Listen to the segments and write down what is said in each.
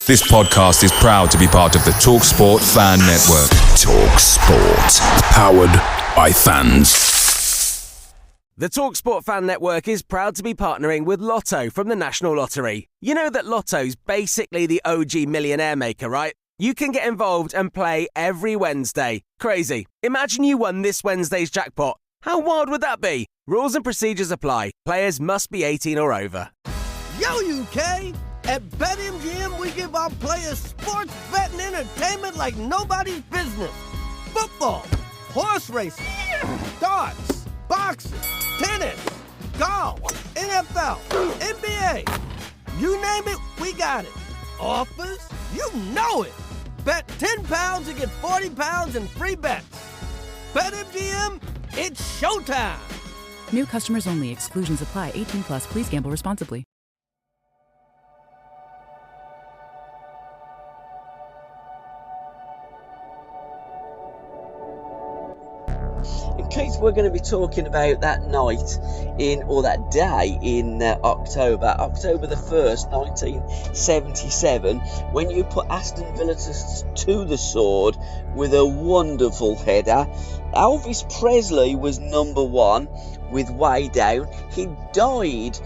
This podcast is proud to be part of the TalkSport Fan Network. TalkSport. Powered by fans. The TalkSport Fan Network is proud to be partnering with Lotto from the National Lottery. You know that Lotto's basically the OG millionaire maker, right? You can get involved and play every Wednesday. Crazy. Imagine you won this Wednesday's jackpot. How wild would that be? Rules and procedures apply. Players must be 18 or over. Yo, UK! At BetMGM, we give our players sports betting entertainment like nobody's business. Football, horse racing, darts, boxing, tennis, golf, NFL, NBA. You name it, we got it. Offers? You know it. Bet £10 and get £40 in free bets. BetMGM, it's showtime. New customers only. Exclusions apply. 18 plus. Please gamble responsibly. Keith, we're going to be talking about that night that day in October the 1st, 1977, when you put Aston Villa to the sword with a wonderful header. Elvis Presley was number one with Way Down. He died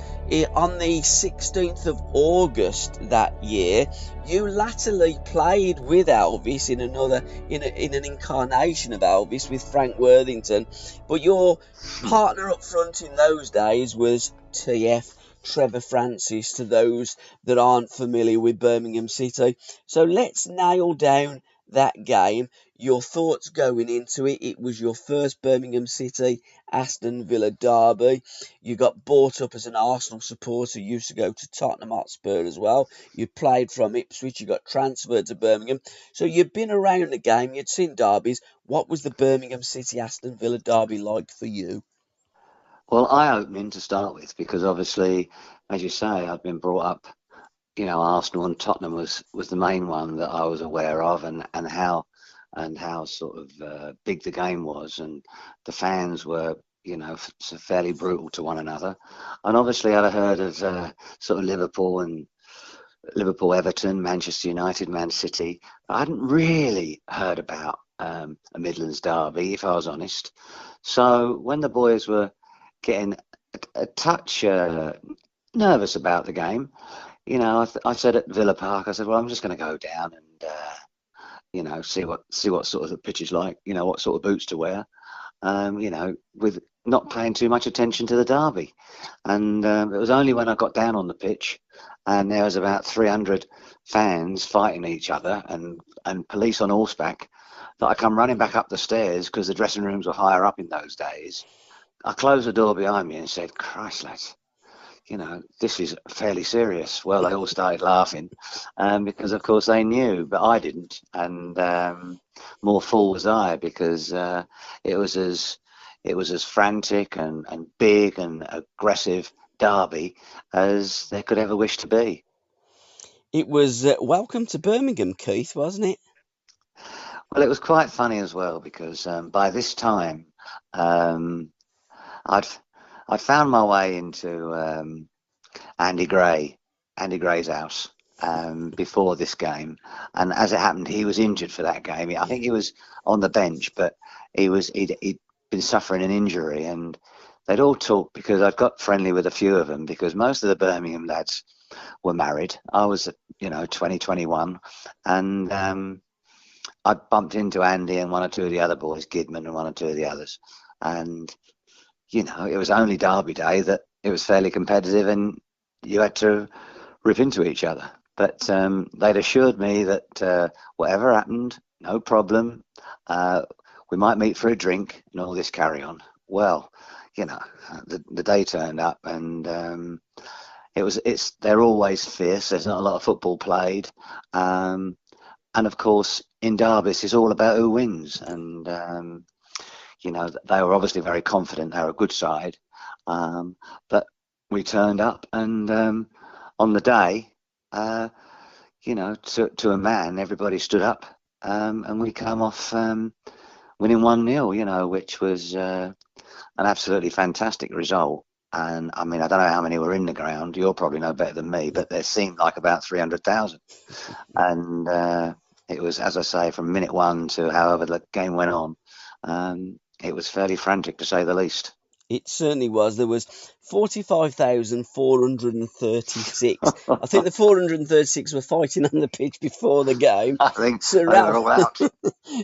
on the 16th of August that year. You latterly played with Elvis in an incarnation of Elvis with Frank Worthington, but your partner up front in those days was TF Trevor Francis, to those that aren't familiar with Birmingham City. So let's nail down that game. Your thoughts going into it. It was your first Birmingham City Aston Villa derby. You got brought up as an Arsenal supporter. You used to go to Tottenham Hotspur as well. You played from Ipswich. You got transferred to Birmingham. So you've been around the game. You'd seen derbies. What was the Birmingham City Aston Villa derby like for you? Well, eye-opening to start with, because obviously, as you say, I'd been brought up, Arsenal and Tottenham was the main one that I was aware of, and how sort of big the game was, and the fans were, fairly brutal to one another. And obviously I'd heard of sort of Liverpool, Everton, Manchester United, Man City. I hadn't really heard about a Midlands derby, if I was honest. So when the boys were getting a touch nervous about the game, I said at Villa Park, I said, well, I'm just going to go down and see what sort of the pitch is like, what sort of boots to wear, with not paying too much attention to the derby. And it was only when I got down on the pitch and there was about 300 fans fighting each other and police on horseback that I come running back up the stairs, because the dressing rooms were higher up in those days. I closed the door behind me and said, Christ, lads, this is fairly serious. Well, they all started laughing because, of course, they knew, but I didn't. And more fool was I, because it was as frantic and big and aggressive derby as there could ever wish to be. It was welcome to Birmingham, Keith, wasn't it? Well, it was quite funny as well, because by this time I'd found my way into Andy Gray's house before this game, and as it happened, he was injured for that game. I think he was on the bench, but he'd been suffering an injury, and they'd all talked, because I'd got friendly with a few of them, because most of the Birmingham lads were married. I was 21, and I bumped into Andy and one or two of the other boys, Gidman and one or two of the others, and it was only derby day that it was fairly competitive and you had to rip into each other. But they'd assured me that whatever happened, no problem. We might meet for a drink and all this carry on. Well, the day turned up, and they're always fierce. There's not a lot of football played. And of course, in derbies, it's all about who wins. And they were obviously very confident. They were a good side. But we turned up, and on the day, to a man, everybody stood up, and we came off winning 1-0, which was an absolutely fantastic result. And I mean, I don't know how many were in the ground. You'll probably know better than me, but there seemed like about 300,000. And it was, as I say, from minute one to however the game went on, it was fairly frantic to say the least. It certainly was. There was 45,436. I think the 436 were fighting on the pitch before the game. I think Sir they were Ralph, all out.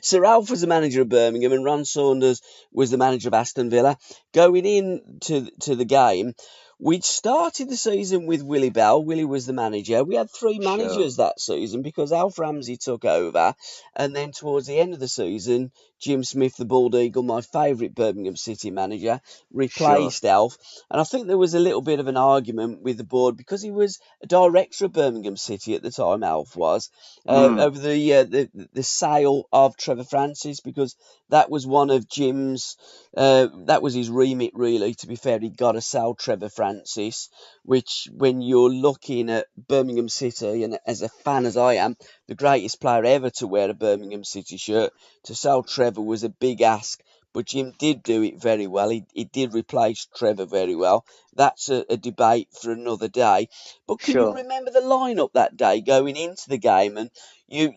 Sir Ralph was the manager of Birmingham, and Ron Saunders was the manager of Aston Villa. Going into the game, we'd started the season with Willie Bell. Willie was the manager. We had three Sure, managers that season because Alf Ramsey took over, and then towards the end of the season, Jim Smith, the Bald Eagle, my favourite Birmingham City manager, sure. replaced Alf. And I think there was a little bit of an argument with the board because he was a director of Birmingham City at the time, Alf was, Mm, over the sale of Trevor Francis, because that was one of Jim's, that was his remit, really. To be fair, he got to sell Trevor Francis, which, when you're looking at Birmingham City, and as a fan as I am, the greatest player ever to wear a Birmingham City shirt, to sell Trevor was a big ask. But Jim did do it very well. He did replace Trevor very well. That's a debate for another day. But can you sure. remember the lineup that day going into the game? And you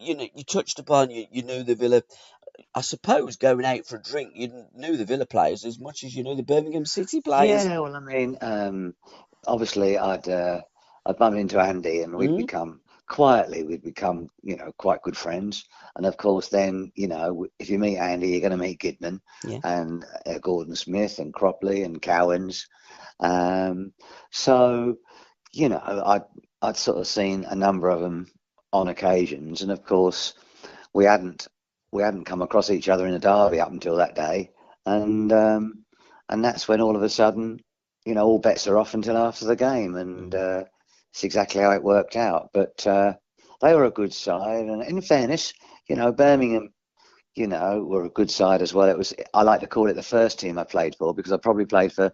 touched upon, you knew the Villa. I suppose going out for a drink, you knew the Villa players as much as you knew the Birmingham City players. Yeah, well, I mean, obviously, I'd bumped into Andy, and Mm, we'd become, quite good friends. And of course, then, if you meet Andy, you're going to meet Gidman yeah, and Gordon Smith and Cropley and Cowans. Um, so, I'd sort of seen a number of them on occasions, and of course, we hadn't we hadn't come across each other in a derby up until that day, and and that's when all of a sudden, all bets are off until after the game, and mm, it's exactly how it worked out. But they were a good side, and in fairness, Birmingham, were a good side as well. I like to call it the first team I played for, because I probably played for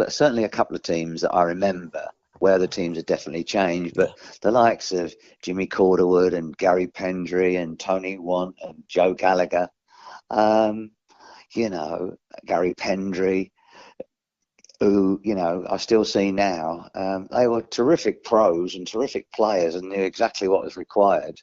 certainly a couple of teams that I remember, where the teams have definitely changed. yeah, But the likes of Jimmy Calderwood and Gary Pendry and Tony Want and Joe Gallagher, um, you know, Gary Pendry, who, I still see now, they were terrific pros and terrific players and knew exactly what was required.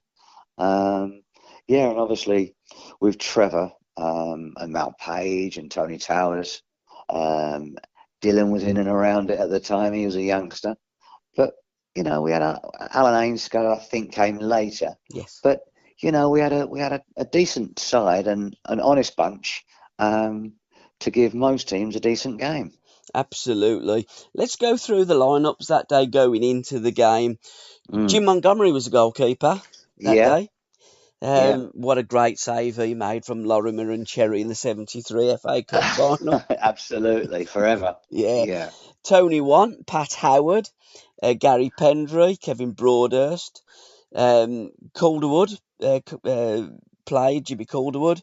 Um, yeah, and obviously with Trevor, and Mal Page and Tony Towers, um, Dylan was in and around it at the time. He was a youngster. But, we had Alan Ainscough, I think, came later. yes. But, we had a decent side and an honest bunch, to give most teams a decent game. Absolutely. Let's go through the lineups that day going into the game. Mm. Jim Montgomery was the goalkeeper that Yeah, day. yeah. What a great save he made from Lorimer and Cherry in the '73 FA Cup final. Absolutely, forever. Yeah. Yeah, Tony Want, Pat Howard, Gary Pendry, Kevin Broadhurst, Calderwood played, Jimmy Calderwood,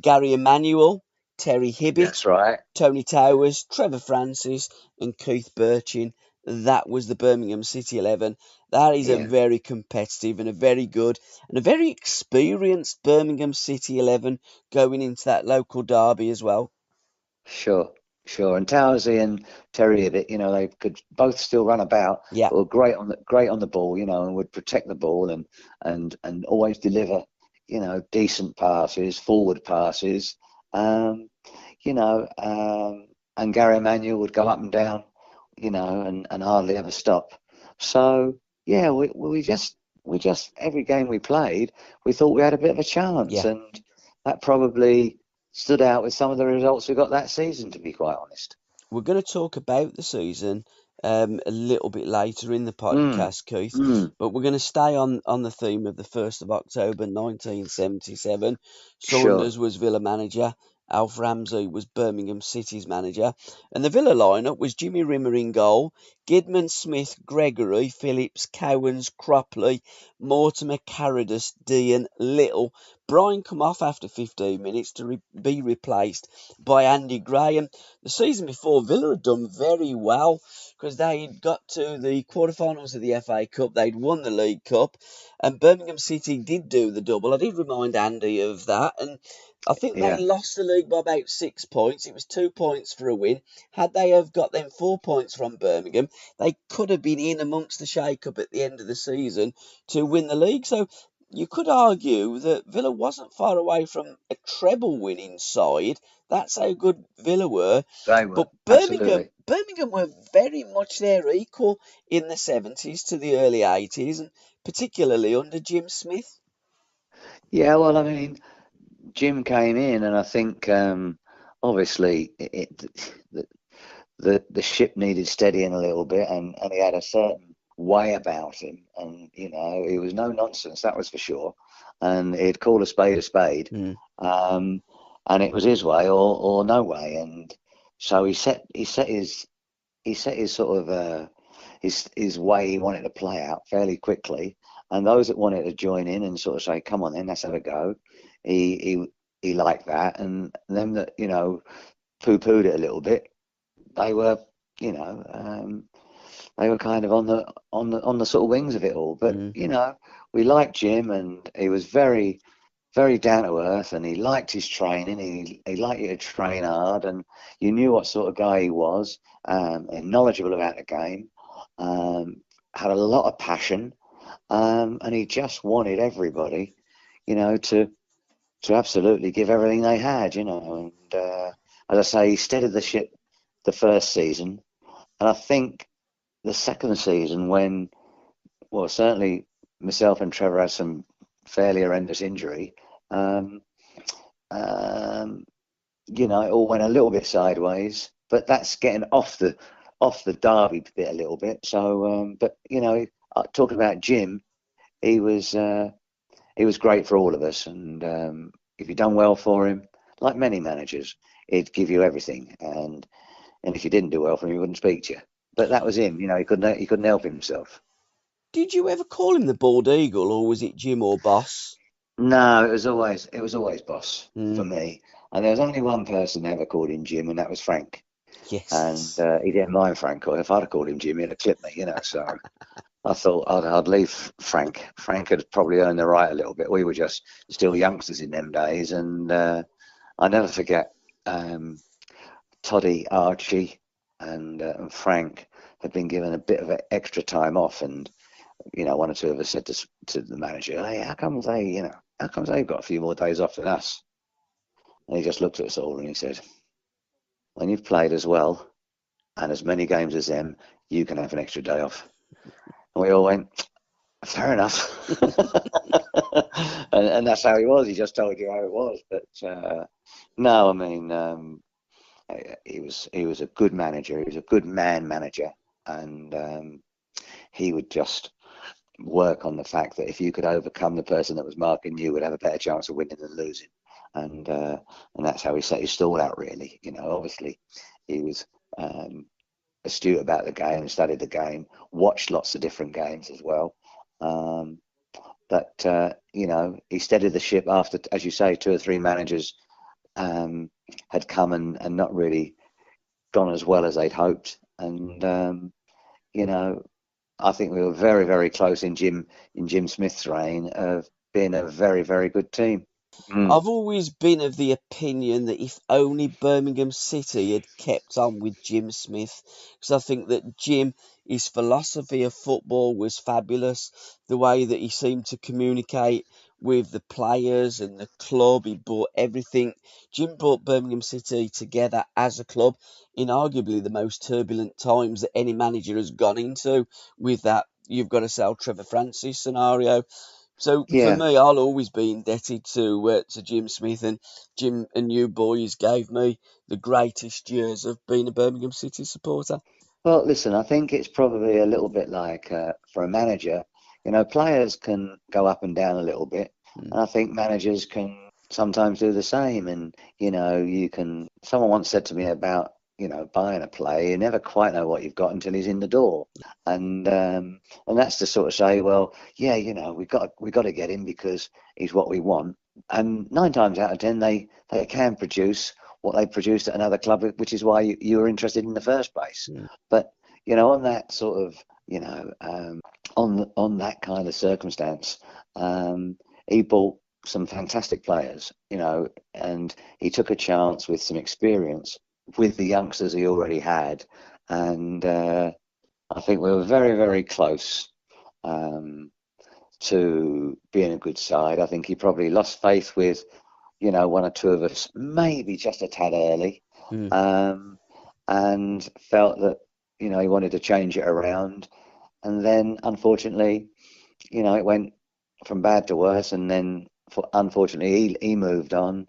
Gary Emanuel, Terry that's Hibbett, right. Tony Towers, Trevor Francis, and Keith Bertschin. That was the Birmingham City 11. That is a Yeah, very competitive and a very good and a very experienced Birmingham City 11 going into that local derby as well. sure, sure. And Towersy and Terry Hibbett, they could both still run about, Yeah, but were great on the ball, and would protect the ball and always deliver, decent passes, forward passes. Um, and Gary Emanuel would go up and down, and hardly ever stop. So yeah, we just every game we played, we thought we had a bit of a chance, yeah. and that probably stood out with some of the results we got that season, to be quite honest. We're going to talk about the season a little bit later in the Mm, podcast, Keith, mm, but we're going to stay on the theme of the 1st of October 1977. sure. Saunders was Villa manager. Alf Ramsey was Birmingham City's manager. And the Villa lineup was Jimmy Rimmer in goal, Gidman, Smith, Gregory, Phillips, Cowans, Cropley, Mortimer, Carradus, Dean, Little. Browne come off after 15 minutes to be replaced by Andy Gray. The season before, Villa had done very well. because they'd got to the quarterfinals of the FA Cup, they'd won the League Cup, and Birmingham City did do the double. I did remind Andy of that, and I think they Yeah, lost the league by about 6 points. It was 2 points for a win. Had they have got them 4 points from Birmingham, they could have been in amongst the shake-up at the end of the season to win the league. So you could argue that Villa wasn't far away from a treble winning side. That's how good Villa were. they were, But absolutely. Birmingham were very much their equal in the 70s to the early 80s, and particularly under Jim Smith. Yeah, well, I mean, Jim came in, and I think obviously the ship needed steadying a little bit, and he had a certain way about him, and he was no nonsense, that was for sure, and he'd call a spade a spade, and it was his way or no way, and so he set his sort of his way he wanted to play out fairly quickly, and those that wanted to join in and sort of say, come on then, let's have a go, he liked that, and them that poo-pooed it a little bit, they were, they were kind of on the sort of wings of it all. But we liked Jim, and he was very, very down to earth, and he liked his training. He liked you to train hard, and you knew what sort of guy he was, and knowledgeable about the game, had a lot of passion, and he just wanted everybody, to absolutely give everything they had, and as I say, he steadied the ship the first season, and I think the second season, when, well, certainly myself and Trevor had some fairly horrendous injury, it all went a little bit sideways, but that's getting off the derby bit a little bit. So, but talking about Jim, he was great for all of us, and if you done well for him, like many managers, he'd give you everything, and if you didn't do well for him, he wouldn't speak to you. But that was him, he couldn't help himself. Did you ever call him the Bald Eagle, or was it Jim or Boss? No, it was always Boss for Mm. me, and there was only one person ever called him Jim, and that was Frank. Yes. And he didn't mind Frank, or if I'd have called him Jim, he'd have clipped me, So I thought I'd leave Frank. Frank had probably earned the right a little bit. We were just still youngsters in them days, and I never forget Toddy, Archie, and Frank had been given a bit of extra time off, and one or two of us said to the manager, "Hey, how comes they've got a few more days off than us?" And he just looked at us all and he said, "When you've played as well and as many games as them, you can have an extra day off." And we all went, "Fair enough." and that's how he was. He just told you how it was. But no, I mean, he was a good manager. He was a good man manager, and he would just work on the fact that if you could overcome the person that was marking you, would have a better chance of winning than losing. And that's how he set his stall out, really. Obviously, he was astute about the game, studied the game, watched lots of different games as well. But he steadied the ship after, as you say, 2 or 3 managers had come and not really gone as well as they'd hoped. And I think we were very, very close in Jim Smith's reign of being a very, very good team. I've always been of the opinion that if only Birmingham City had kept on with Jim Smith, because I think that Jim, his philosophy of football was fabulous. The way that he seemed to communicate with the players and the club, he brought everything. Jim brought Birmingham City together as a club in arguably the most turbulent times that any manager has gone into, with that "you've got to sell Trevor Francis" scenario. So for Yeah. me, I'll always be indebted to Jim Smith, and Jim and you boys gave me the greatest years of being a Birmingham City supporter. Well, listen, I think it's probably a little bit like for a manager, players can go up and down a little bit. And I think managers can sometimes do the same. And, someone once said to me about, buying a player, you never quite know what you've got until he's in the door. And that's to sort of say, well, yeah, we've got to get him because he's what we want. And 9 times out of 10, they can produce what they produced at another club, which is why you were interested in the first place. But on that sort of, on that kind of circumstance, he bought some fantastic players, and he took a chance with some experience with the youngsters he already had, and I think we were very, very close to being a good side. I think he probably lost faith with, one or two of us, maybe just a tad early, and felt that, he wanted to change it around. And then, unfortunately, it went from bad to worse. And then, unfortunately, he moved on,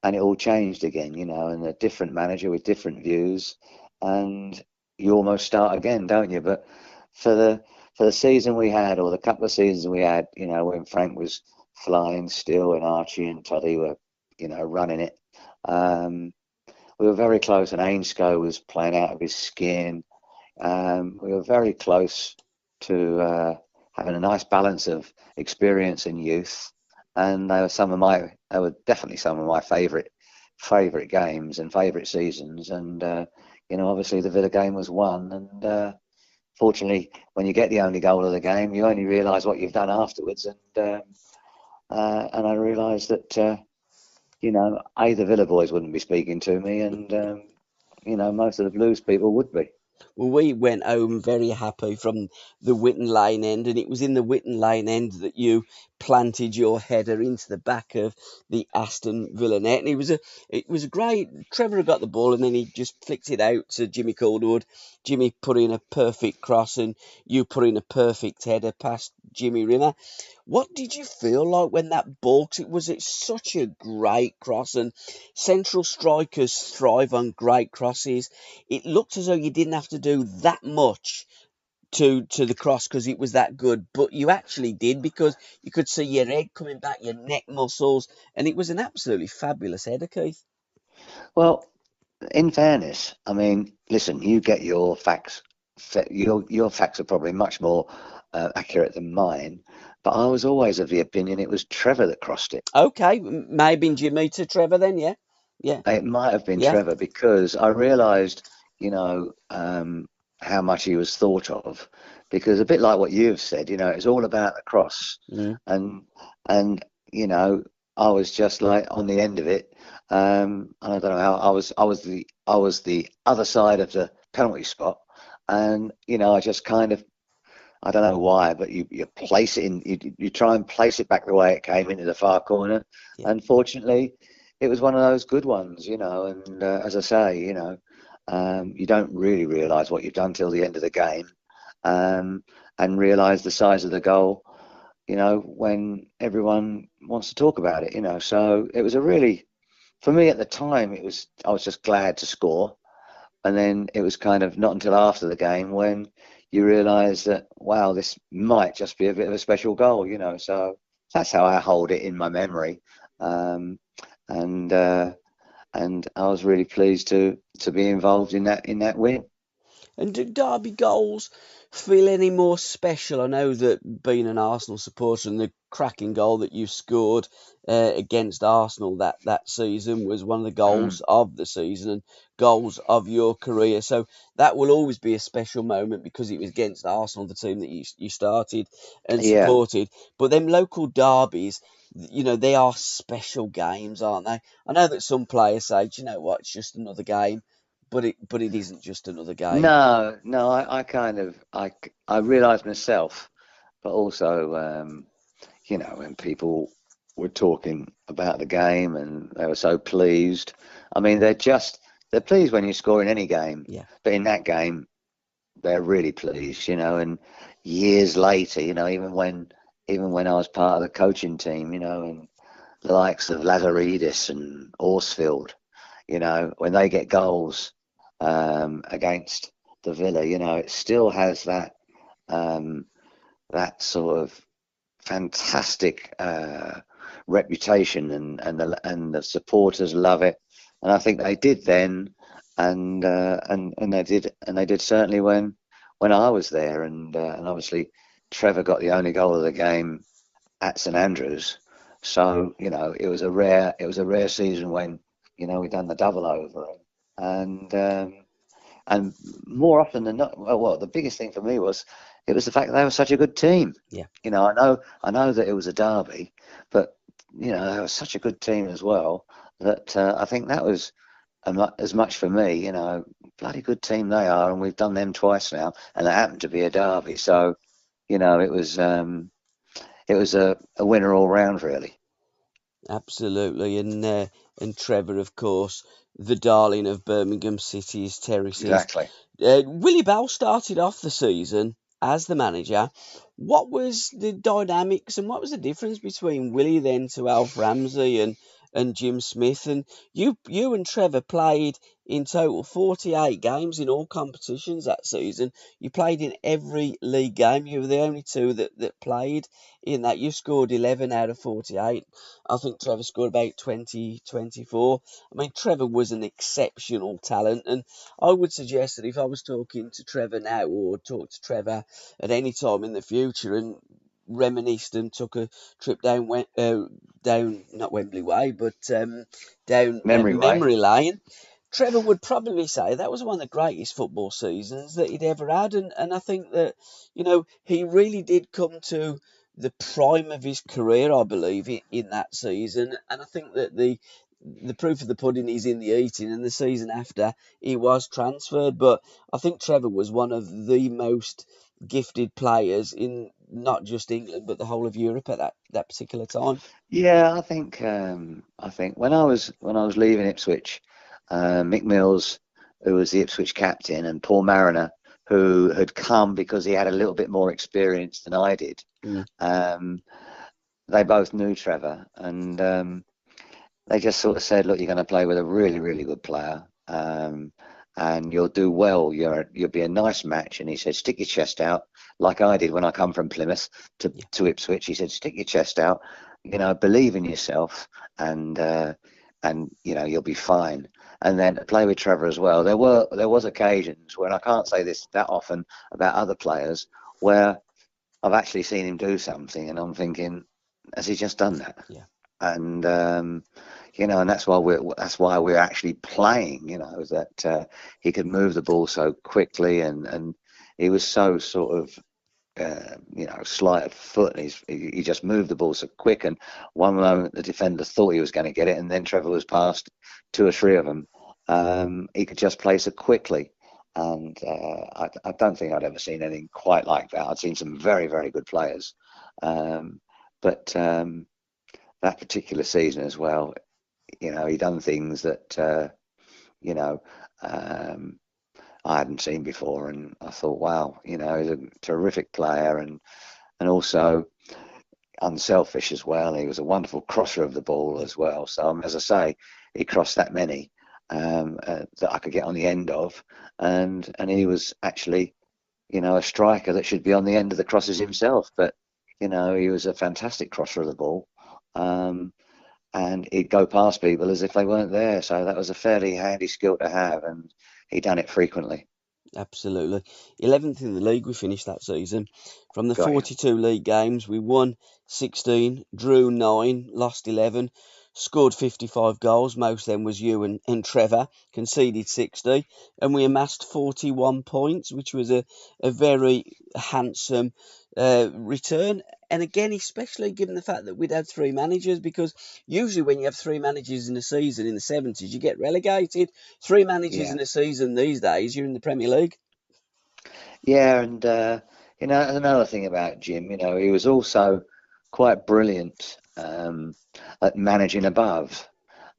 and it all changed again, and a different manager with different views. And you almost start again, don't you? But for the season we had, or the couple of seasons we had, when Frank was flying still and Archie and Toddy were, running it, we were very close, and Ainscough was playing out of his skin. We were very close to having a nice balance of experience and youth, and they were definitely some of my favourite games and favourite seasons. And obviously the Villa game was won, and fortunately, when you get the only goal of the game, you only realise what you've done afterwards. And I realised that the Villa boys wouldn't be speaking to me, and most of the Blues people would be. Well, we went home very happy from the Witten Lane end, and it was in the Witten Lane end that you planted your header into the back of the Aston Villa net. And it was a great. Trevor got the ball, and then he just flicked it out to Jimmy Calderwood. Jimmy put in a perfect cross, and you put in a perfect header past Jimmy Rimmer. What did you feel like when that ball? It's such a great cross, and central strikers thrive on great crosses. It looked as though you didn't have to do that much to the cross because it was that good, but you actually did, because you could see your head coming back, your neck muscles, and it was an absolutely fabulous header, Keith. Well, in fairness, I mean, listen, you get your facts. Your facts are probably much more accurate than mine, but I was always of the opinion it was Trevor that crossed it. Okay, maybe Jimmy to Trevor then, yeah. It might have been Trevor, because I realised, how much he was thought of, because a bit like what you've said, it's all about the cross, and I was just like on the end of it. And I don't know how I was the other side of the penalty spot, and I just kind of, I don't know why, but you place it in, you try and place it back the way it came into the far corner. Unfortunately, it was one of those good ones, and as I say, you don't really realise what you've done till the end of the game, and realise the size of the goal, when everyone wants to talk about it, So it was for me at the time, I was just glad to score. And then it was kind of not until after the game when you realise that, wow, this might just be a bit of a special goal, So that's how I hold it in my memory. And I was really pleased to be involved in that win. And do Derby goals feel any more special? I know that being an Arsenal supporter, and the cracking goal that you scored against Arsenal that season was one of the goals of the season and goals of your career. So that will always be a special moment because it was against Arsenal, the team that you started and supported. But them local derbies, they are special games, aren't they? I know that some players say, do you know what, it's just another game. But it isn't just another game. No, I realised myself, but also, when people were talking about the game and they were so pleased. I mean, they're pleased when you score in any game. Yeah. But in that game, they're really pleased, and years later, even when I was part of the coaching team, and the likes of Lazaridis and Horsfield, when they get goals against the Villa, it still has that sort of fantastic reputation, and the supporters love it, and I think they did then, and they did certainly when I was there, and obviously Trevor got the only goal of the game at St Andrews, so it was a rare season when we done the double over, and and more often than not, well, the biggest thing for me was it was the fact that they were such a good team. Yeah. I know that it was a derby, but they were such a good team as well that I think that was as much for me. Bloody good team they are, and we've done them twice now, and it happened to be a derby. So, it was a winner all round, really. Absolutely, and Trevor, of course, the darling of Birmingham City's terraces. Exactly. Willie Bell started off the season as the manager. What was the dynamics and what was the difference between Willie then to Alf Ramsey and Jim Smith? And you and Trevor played in total 48 games in all competitions that season. You played in every league game. You were the only two that played in that. You scored 11 out of 48. I think Trevor scored about 20, 24. I mean, Trevor was an exceptional talent, and I would suggest that if I was talking to Trevor now or talk to Trevor at any time in the future and reminisced and took a trip down not Wembley Way, but down Memory way. memory lane, Trevor would probably say that was one of the greatest football seasons that he'd ever had, and I think that he really did come to the prime of his career, I believe, in that season, and I think that the proof of the pudding is in the eating, and the season after he was transferred. But I think Trevor was one of the most gifted players in not just England but the whole of Europe at that particular time. Yeah, I think when I was leaving Ipswich, Mick Mills, who was the Ipswich captain, and Paul Mariner, who had come because he had a little bit more experience than I did. They both knew Trevor, and they just sort of said, "Look, you're going to play with a really, really good player, and you'll do well. You'll be a nice match." And he said, "Stick your chest out, like I did when I come from Plymouth to Ipswich." He said, "Stick your chest out, believe in yourself, and you'll be fine." And then to play with Trevor as well. There was occasions when I can't say this that often about other players where I've actually seen him do something, and I'm thinking, has he just done that? Yeah. And and that's why we're actually playing. That he could move the ball so quickly, and he was so sort of slight of foot, and he just moved the ball so quick. And one moment the defender thought he was going to get it, and then Trevor was past two or three of them. He could just play so quickly, and I don't think I'd ever seen anything quite like that. I'd seen some very, very good players, but that particular season as well, he done things that I hadn't seen before, and I thought, wow, he's a terrific player, and also unselfish as well. He was a wonderful crosser of the ball as well. So as I say, he crossed that many that I could get on the end of, and he was actually, a striker that should be on the end of the crosses himself. But he was a fantastic crosser of the ball, and he'd go past people as if they weren't there. So that was a fairly handy skill to have, and he done it frequently. Absolutely. 11th in the league we finished that season. From the Got you. 42 league games, we won 16, drew 9, lost 11, scored 55 goals. Most of them was you and Trevor, conceded 60, and we amassed 41 points, which was a very handsome return. And again, especially given the fact that we'd had three managers, because usually when you have three managers in a season in the 70s, you get relegated. Three managers in a season these days, you're in the Premier League. Yeah, and another thing about Jim, he was also quite brilliant at managing above,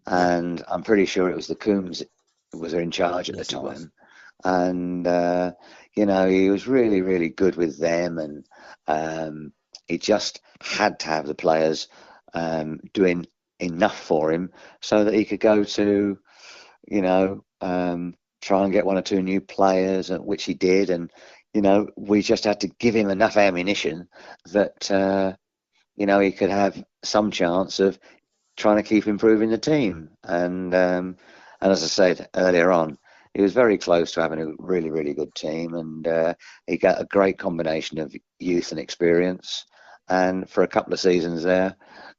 and I'm pretty sure it was the Coombs was in charge at the time, and he was really, really good with them, and he just had to have the players doing enough for him so that he could go to, try and get one or two new players, which he did. And, we just had to give him enough ammunition that, he could have some chance of trying to keep improving the team. And as I said earlier on, he was very close to having a really, really good team. And he got a great combination of youth and experience. And for a couple of seasons there,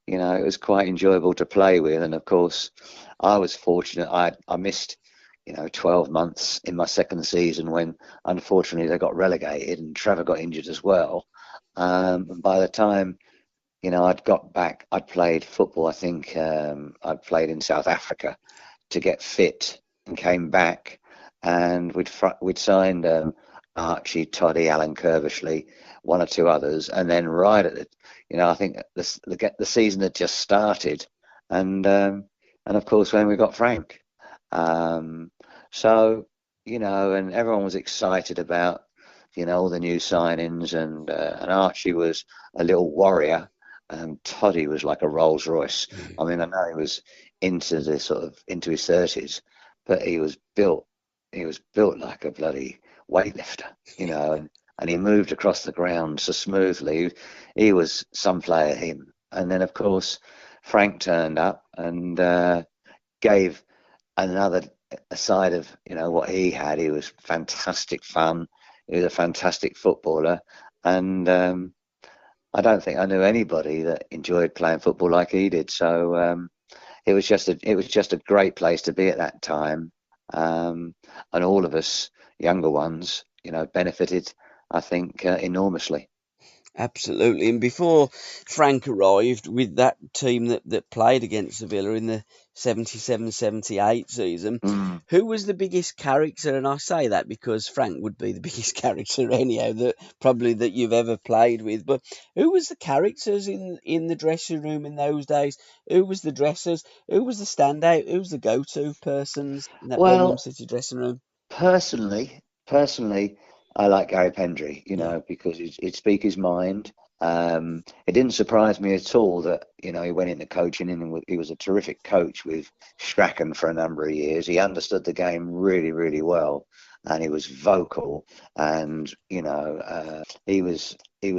it was quite enjoyable to play with. And of course, I was fortunate. I missed 12 months in my second season when unfortunately they got relegated and Trevor got injured as well. And by the time, I'd got back, I'd played football. I think I'd played in South Africa to get fit and came back, and we'd signed Archie, Toddy, Alan Curvishley, one or two others, and then right at I think the season had just started, and of course when we got Frank. So, and everyone was excited about, all the new signings, and Archie was a little warrior, and Toddy was like a Rolls Royce. I mean, I know he was into his 30s, but he was built like a bloody weightlifter, and he moved across the ground so smoothly. He was some player, him. And then, of course, Frank turned up and gave another side of what he had. He was fantastic fun. He was a fantastic footballer, and I don't think I knew anybody that enjoyed playing football like he did. So it was just a great place to be at that time, and all of us younger ones, benefited, I think, enormously. Absolutely. And before Frank arrived with that team that played against Sevilla in the 77-78 season, who was the biggest character? And I say that because Frank would be the biggest character anyhow that you've ever played with. But who was the characters in the dressing room in those days? Who was the dressers? Who was the standout? Who was the go-to persons in that Birmingham City dressing room? Personally, I like Gary Pendry, because he'd speak his mind. It didn't surprise me at all that, he went into coaching, and he was a terrific coach with Strachan for a number of years. He understood the game really, really well, and he was vocal, and, he was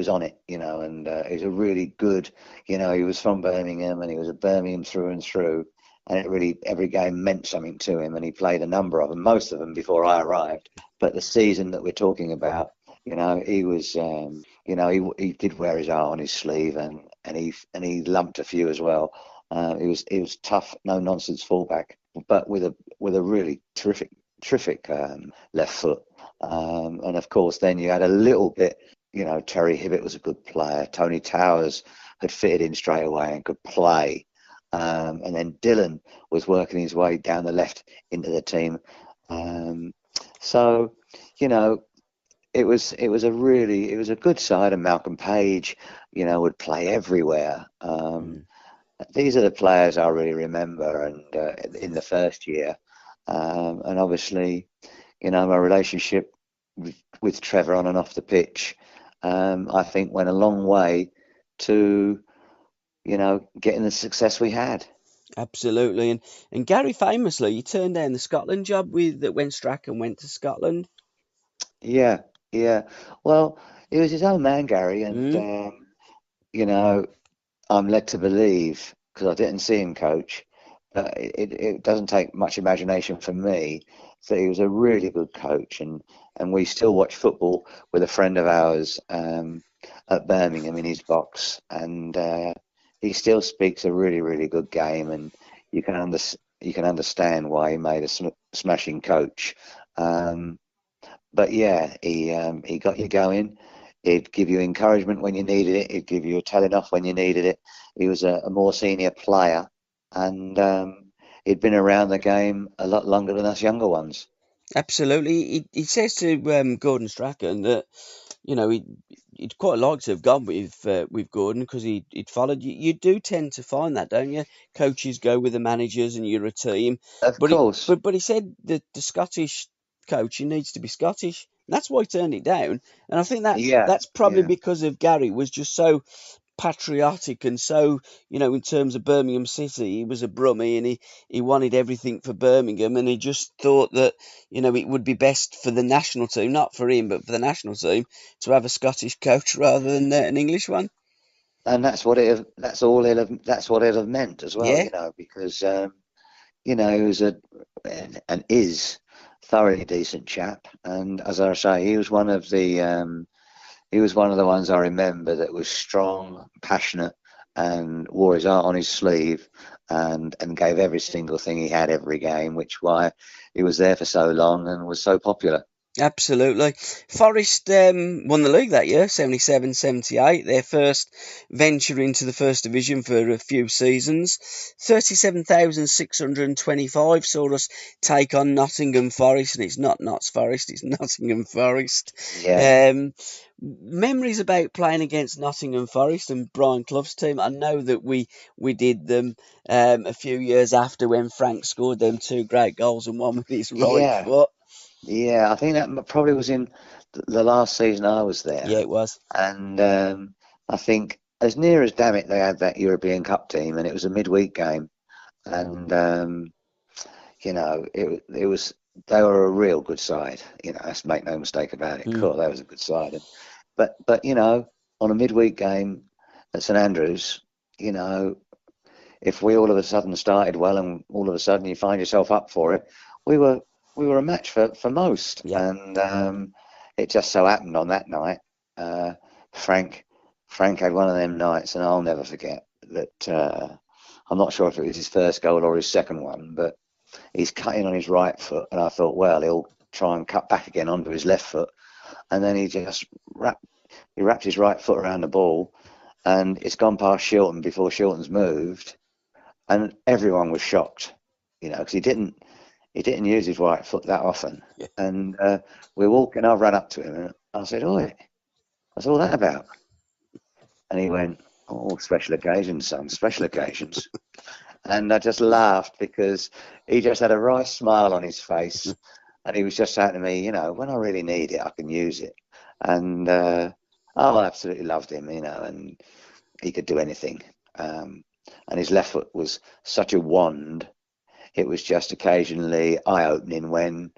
on it, and he was a really good, he was from Birmingham, and he was a Birmingham through and through. And it really, every game meant something to him, and he played a number of them, most of them before I arrived. But the season that we're talking about, he was, he did wear his heart on his sleeve, and he lumped a few as well. He was tough, no nonsense fullback, but with a really terrific left foot. And of course, then you had a little bit, Terry Hibbett was a good player. Tony Towers had fitted in straight away and could play. And then Dylan was working his way down the left into the team. So, it was a good side, and Malcolm Page, would play everywhere. These are the players I really remember, and in the first year, and obviously, my relationship with Trevor on and off the pitch, I think went a long way to getting the success we had. Absolutely. And Gary famously, he turned down the Scotland job when Strachan went to Scotland. Yeah. Well, he was his own man, Gary, and I'm led to believe, because I didn't see him coach, but it doesn't take much imagination for me, that he was a really good coach, and we still watch football with a friend of ours at Birmingham in his box, and he still speaks a really, really good game, and you can understand why he made a smashing coach. But yeah, he got you going. He'd give you encouragement when you needed it. He'd give you a telling off when you needed it. He was a more senior player, and he'd been around the game a lot longer than us younger ones. Absolutely. He says to Gordon Strachan that, he'd quite like to have gone with Gordon because he'd followed you. You do tend to find that, don't you? Coaches go with the managers and you're a team. Of course. But he said that the Scottish coach, he needs to be Scottish. And that's why he turned it down. And I think that's probably because of Gary was just so patriotic and so, in terms of Birmingham City, he was a Brummie, and he wanted everything for Birmingham, and he just thought that, it would be best for the national team, not for him, but for the national team, to have a Scottish coach rather than an English one. And that's what it have meant as well, because he was and is thoroughly decent chap, and as I say, he was one of the ones I remember that was strong, passionate, and wore his heart on his sleeve and gave every single thing he had every game, which why he was there for so long and was so popular. Absolutely. Forest won the league that year, 77-78, their first venture into the First Division for a few seasons. 37,625 saw us take on Nottingham Forest, and it's not Notts Forest, it's Nottingham Forest. Yeah. Memories about playing against Nottingham Forest and Brian Clough's team. I know that we did them a few years after when Frank scored them two great goals and one with his right Yeah. foot. Yeah, I think that probably was in the last season I was Yeah, there. it was. And I think as near as damn it they had that European Cup team, and it was a midweek game. And, it was, they were a real good side. Let's make no mistake about it. Mm. Cool, that was a good side. But on a midweek game at St Andrews, if we all of a sudden started well and all of a sudden you find yourself up for it, we were a match for most. Yeah. And it just so happened on that night, Frank had one of them nights, and I'll never forget that. I'm not sure if it was his first goal or his second one, but he's cutting on his right foot, and I thought, well, he'll try and cut back again onto his left foot, and then he just wrapped his right foot around the ball, and it's gone past Shilton before Shilton's moved, and everyone was shocked, because he didn't use his right foot that often. Yeah. And we're walking, I ran up to him and I said, "Oi, what's all that about?" And he went, "Oh, special occasions, son, special occasions." And I just laughed because he just had a right smile on his face, and he was just saying to me, when I really need it, I can use it. And I absolutely loved him, and he could do anything. And his left foot was such a wand. It was just occasionally eye-opening when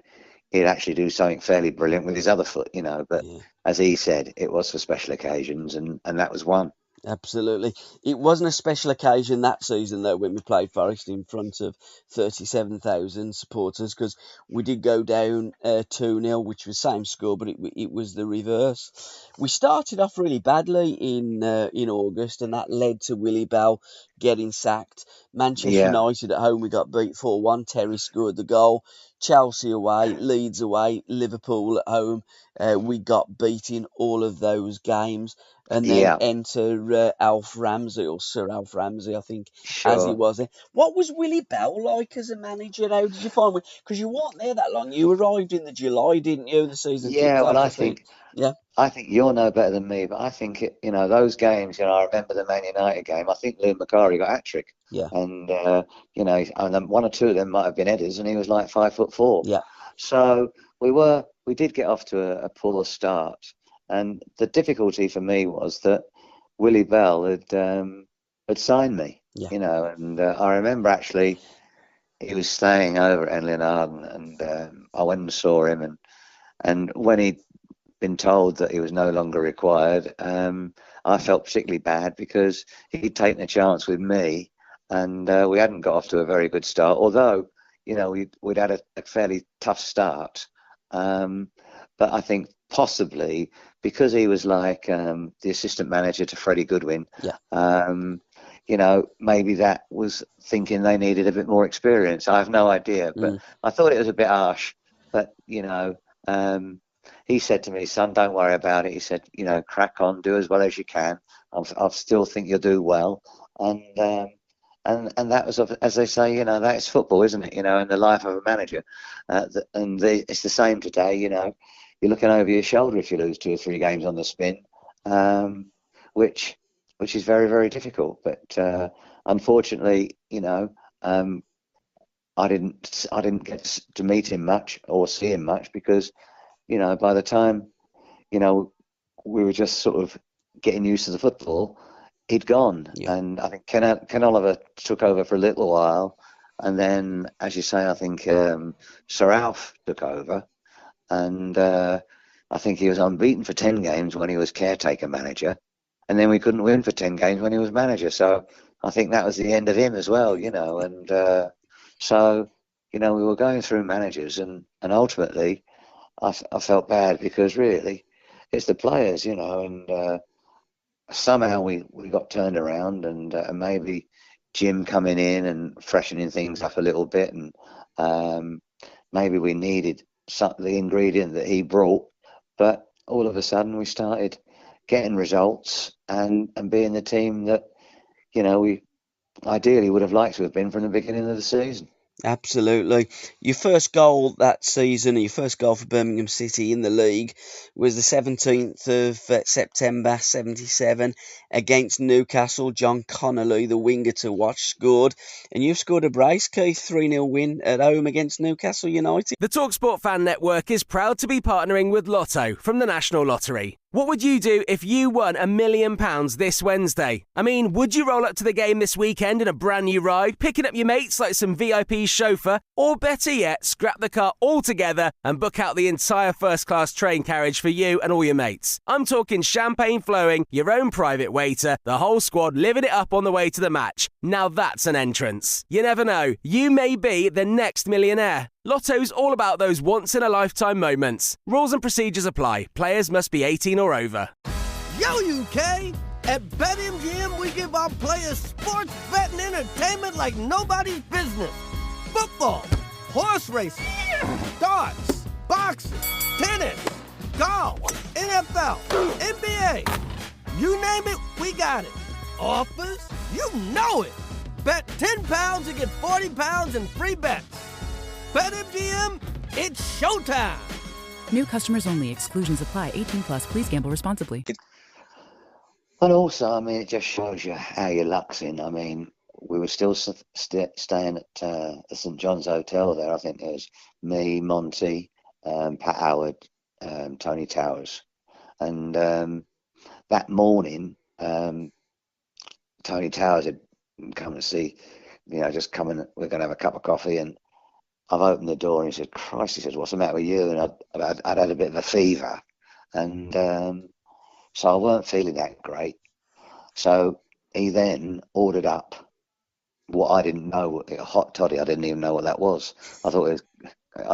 he'd actually do something fairly brilliant with his other foot, But Yeah. as he said, it was for special occasions, and that was one. Absolutely. It wasn't a special occasion that season, though, when we played Forest in front of 37,000 supporters, because we did go down 2-0, which was same score, but it was the reverse. We started off really badly in August, and that led to Willie Bell getting sacked. Manchester Yeah, United at home, we got beat 4-1. Terry scored the goal. Chelsea away, Leeds away, Liverpool at home. We got beat in all of those games. And then yeah, enter Alf Ramsey, or Sir Alf Ramsey, I think, as he sure. was there. What was Willie Bell like as a manager? How did you find him? Because you weren't there that long. You arrived in the July, didn't you? The season kicked Yeah, well, off, I think. Yeah, I think you'll know better than me, but I think those games. I remember the Man United game. I think Lou Macari got a hat trick, yeah, and and then one or two of them might have been headers, and he was like 5'4". yeah. So we did get off to a poor start, and the difficulty for me was that Willie Bell had signed me, Yeah. and I remember actually he was staying over at Enlil Arden, and I went and saw him, and when he'd been told that he was no longer required, I felt particularly bad because he'd taken a chance with me, and we hadn't got off to a very good start. Although, we'd had a fairly tough start, but I think possibly because he was like the assistant manager to Freddie Goodwin, Yeah. maybe that was thinking they needed a bit more experience. I have no idea, but I thought it was a bit harsh. But he said to me, "Son, don't worry about it." He said, "Crack on, do as well as you can. I still think you'll do well." And that was, as they say, that is football, isn't it? In the life of a manager. It's the same today. You're looking over your shoulder if you lose 2 or 3 games on the spin, which is very, very difficult. But unfortunately, I didn't get to meet him much or see him much because, by the time, we were just sort of getting used to the football, he'd gone. Yeah. And I think Ken Oliver took over for a little while. And then, as you say, I think Sir Alf took over. And I think he was unbeaten for 10 games when he was caretaker manager. And then we couldn't win for 10 games when he was manager. So I think that was the end of him as well, And so, we were going through managers. And ultimately, I felt bad because really it's the players, and somehow we got turned around, and maybe Jim coming in and freshening things up a little bit, and maybe we needed the ingredient that he brought, but all of a sudden we started getting results and being the team that we ideally would have liked to have been from the beginning of the season. Absolutely. Your first goal that season, your first goal for Birmingham City in the league, was the 17th of September 77 against Newcastle. John Connolly, the winger to watch, scored. And you've scored a brace, Keith, 3-0 win at home against Newcastle United. The TalkSport Fan Network is proud to be partnering with Lotto from the National Lottery. What would you do if you won £1 million this Wednesday? I mean, would you roll up to the game this weekend in a brand new ride, picking up your mates like some VIP chauffeur, or better yet, scrap the car altogether and book out the entire first-class train carriage for you and all your mates? I'm talking champagne flowing, your own private waiter, the whole squad living it up on the way to the match. Now that's an entrance. You never know, you may be the next millionaire. Lotto's all about those once-in-a-lifetime moments. Rules and procedures apply. Players must be 18 or over. Yo, UK! At BetMGM, we give our players sports betting entertainment like nobody's business. Football, horse racing, darts, boxing, tennis, golf, NFL, NBA. You name it, we got it. Offers? You know it. Bet £10 and get £40 in free bets. BetMGM, it's showtime. New customers only. Exclusions apply. 18 plus. Please gamble responsibly. And also, I mean, it just shows you how your luck's in. I mean, we were still staying at the St John's Hotel there. I think it was me, Monty, Pat Howard, Tony Towers. And that morning, Tony Towers had come to see, just come in, we're going to have a cup of coffee. And I've opened the door and he said, Christ, he said, what's the matter with you? And I'd had a bit of a fever. And so I weren't feeling that great. So he then ordered up what I didn't know, a hot toddy. I didn't even know what that was. I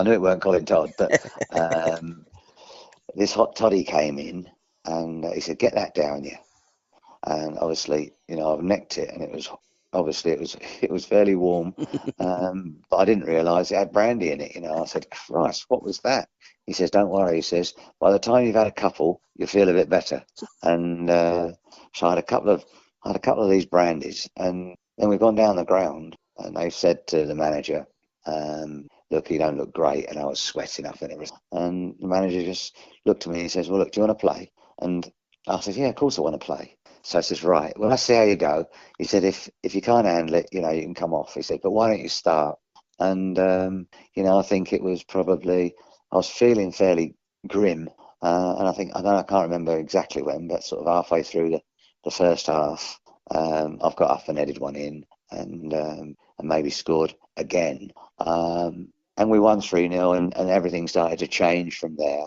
knew it weren't Colin Todd, but this hot toddy came in and he said, get that down you. And obviously, I've necked it and it was fairly warm, but I didn't realise it had brandy in it. I said, Christ, what was that? He says, don't worry. He says, by the time you've had a couple, you'll feel a bit better. And so I had a couple of these brandies, and then we've gone down the ground, and they said to the manager, look, you don't look great. And I was sweating up and everything. And the manager just looked at me and he says, well, look, do you want to play? And I said, yeah, of course I want to play. So I says, right, well, let's see how you go. He said, if you can't handle it, you can come off. He said, but why don't you start? And, I think it was probably, I was feeling fairly grim. And I can't remember exactly when, but sort of halfway through the first half, I've got up and headed one in and maybe scored again. And we won 3-0 and everything started to change from there.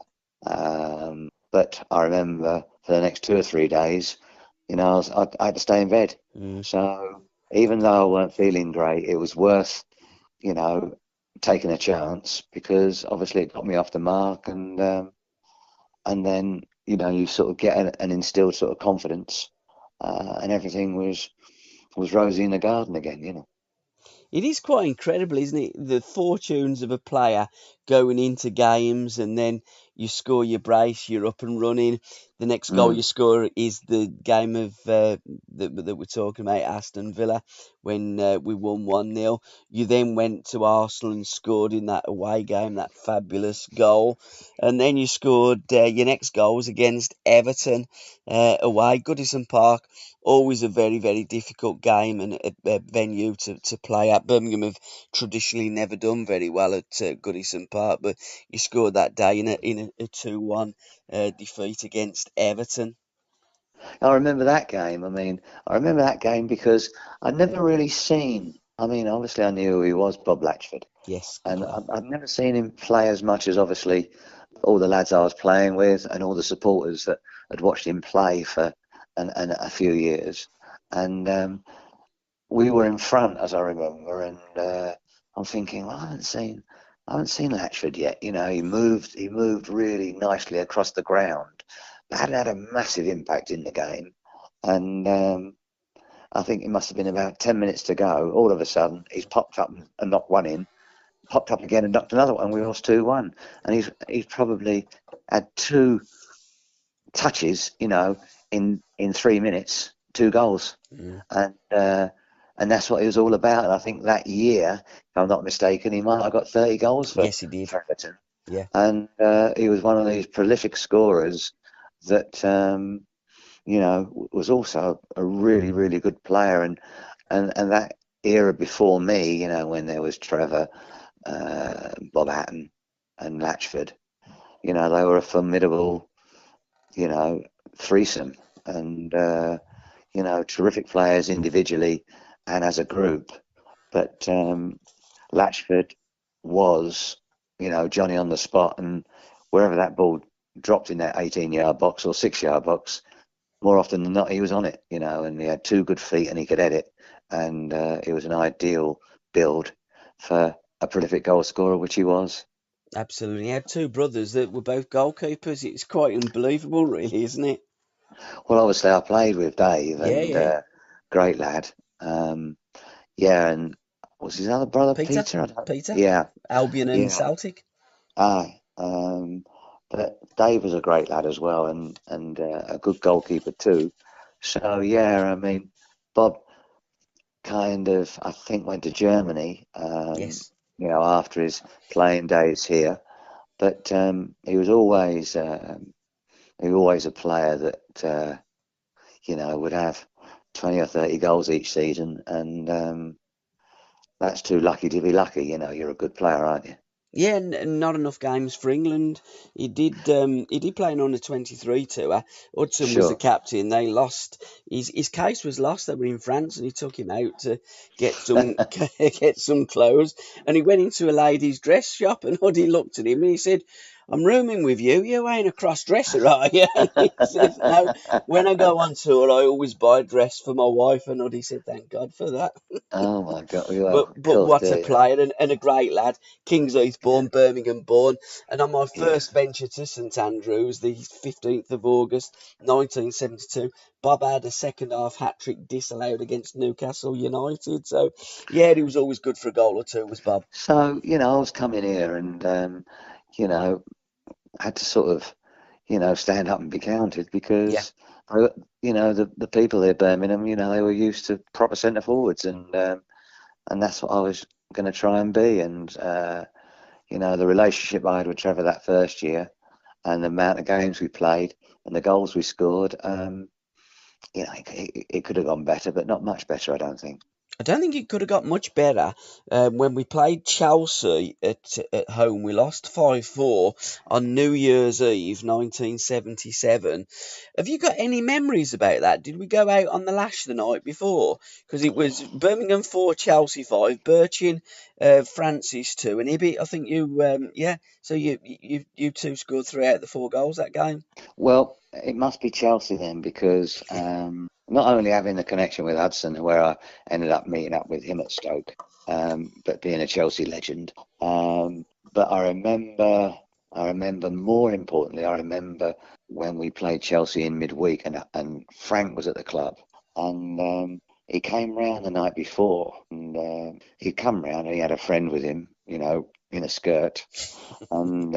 But I remember for the next 2 or 3 days, I had to stay in bed. So even though I weren't feeling great, it was worth, taking a chance because obviously it got me off the mark. And then, you sort of get an instilled sort of confidence and everything was rosy in the garden again, It is quite incredible, isn't it? The fortunes of a player going into games and then you score your brace, you're up and running. The next goal you score is the game of that we're talking about, Aston Villa, when we won 1-0. You then went to Arsenal and scored in that away game, that fabulous goal. And then you scored your next goals against Everton away, Goodison Park. Always a very, very difficult game and a venue to play at. Birmingham have traditionally never done very well at Goodison Park, but you scored that day in a 2-1 defeat against Everton. I remember that game. I remember that game because I'd never really seen. Obviously I knew who he was, Bob Latchford. Yes. And I'd never seen him play as much as obviously all the lads I was playing with and all the supporters that had watched him play for a few years. And we were in front, as I remember, and I'm thinking, well, I haven't seen Latchford yet. He moved really nicely across the ground. That had a massive impact in the game. and I think it must have been about 10 minutes to go. All of a sudden, he's popped up and knocked one in, popped up again and knocked another one. We lost 2-1, and he's probably had 2 touches, in 3 minutes, 2 goals, Mm. and that's what it was all about. And I think that year, if I'm not mistaken, he might have got 30 goals Yes, he did. for Everton. Yeah. And he was one of these prolific scorers that was also a really, really good player. And that era before me, when there was Trevor, Bob Hatton, and Latchford, they were a formidable, threesome, and terrific players individually and as a group. But Latchford was, Johnny on the spot, and wherever that ball dropped in that 18-yard box or 6-yard box, more often than not, he was on it, and he had 2 good feet and he could edit, and it was an ideal build for a prolific goal scorer, which he was. Absolutely. He had 2 brothers that were both goalkeepers. It's quite unbelievable, really, isn't it? Well, obviously, I played with Dave, Yeah, and yeah. great lad. Yeah, and was his other brother Peter? Peter? I don't, Peter? yeah, Albion and yeah. Celtic? Aye. But Dave was a great lad as well, and a good goalkeeper too. So yeah, I mean, Bob kind of, I think, went to Germany, Yes. after his playing days here. But he was always a player that would have 20 or 30 goals each season, and that's too lucky to be lucky. You're a good player, aren't you? Yeah, and not enough games for England. He did play an under-23 tour. Hudson was the Sure. captain. They lost. His case was lost. They were in France, and he took him out to get some get some clothes. And he went into a ladies' dress shop, and Huddy looked at him and he said, "I'm rooming with you. You ain't a cross-dresser, are you?" And he said, "No. When I go on tour, I always buy a dress for my wife." And Huddy said, "Thank God for that." Oh my God! But Well, of but course, what a player, and a great lad. Kingsheath born, Birmingham born. And on my yeah. first venture to St Andrews, the 15th of August 1972, Bob had a second half hat trick disallowed against Newcastle United. So yeah, he was always good for a goal or two, was Bob. So I was coming here, and you know, had to sort of, stand up and be counted Yeah. because, the people here, Birmingham, they were used to proper centre forwards, and that's what I was going to try and be. And the relationship I had with Trevor that first year, and the amount of games we played, and the goals we scored, it could have gone better, but not much better, I don't think. I don't think it could have got much better. When we played Chelsea at home, we lost 5-4 on New Year's Eve, 1977. Have you got any memories about that? Did we go out on the lash the night before? Because it was Birmingham 4, Chelsea 5, Bertschin, Francis 2, and Ibby. I think yeah. So you two scored 3 out of the 4 goals that game. Well, it must be Chelsea then, because not only having the connection with Hudson, where I ended up meeting up with him at Stoke, but being a Chelsea legend. But I remember more importantly, I remember when we played Chelsea in midweek, and Frank was at the club, and he came round the night before, and he'd come round and he had a friend with him, in a skirt, and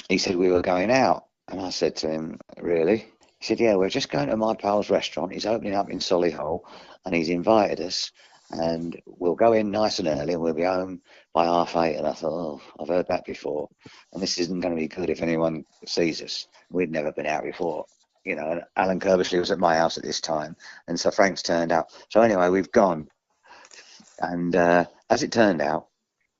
he said we were going out. And I said to him, really? He said, yeah, we're just going to my pal's restaurant. He's opening up in Solihull, and he's invited us, and we'll go in nice and early and we'll be home by 8:30. And I thought, oh, I've heard that before, and this isn't going to be good if anyone sees us. We'd never been out before. And Alan Kirbishley was at my house at this time, and so Frank's turned up. So anyway, we've gone, and as it turned out,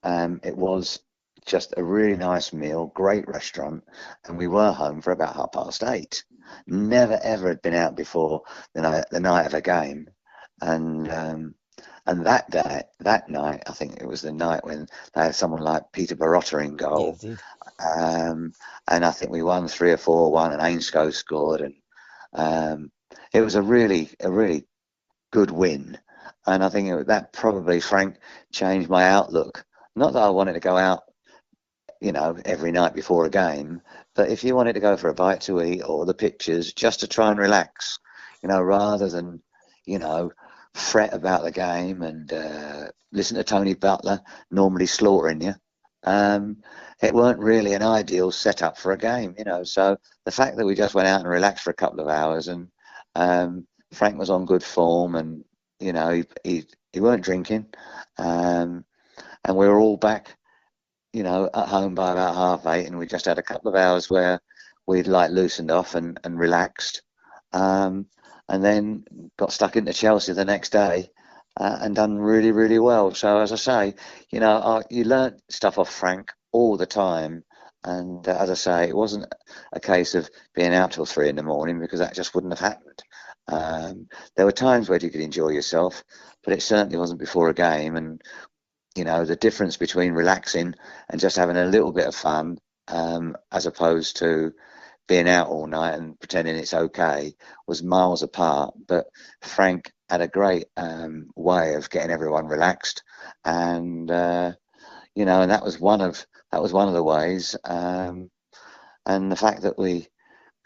it was just a really nice meal, great restaurant, and we were home for about 8:30. Never ever had been out before the night of a game, and that night, I think it was the night when they had someone like Peter Barotta in Yeah, goal, they did. and I think we won 3 or 4-1, and Ainscough scored, and it was a really good win, and I think that probably, Frank, changed my outlook. Not that I wanted to go out, every night before a game, but if you wanted to go for a bite to eat or the pictures, just to try and relax, rather than, fret about the game and listen to Tony Butler normally slaughtering you. It weren't really an ideal setup for a game, So the fact that we just went out and relaxed for a couple of hours, and Frank was on good form, and he weren't drinking, and we were all back, at home by about 8:30, and we just had a couple of hours where we'd loosened off and relaxed, and then got stuck into Chelsea the next day. And done really, really well. So as I say, you learnt stuff off Frank all the time. And as I say, it wasn't a case of being out till 3 a.m, because that just wouldn't have happened. There were times where you could enjoy yourself, but it certainly wasn't before a game. And, the difference between relaxing and just having a little bit of fun, as opposed to being out all night and pretending it's okay, was miles apart. But Frank had a great way of getting everyone relaxed, and and that was one of the ways. And the fact that we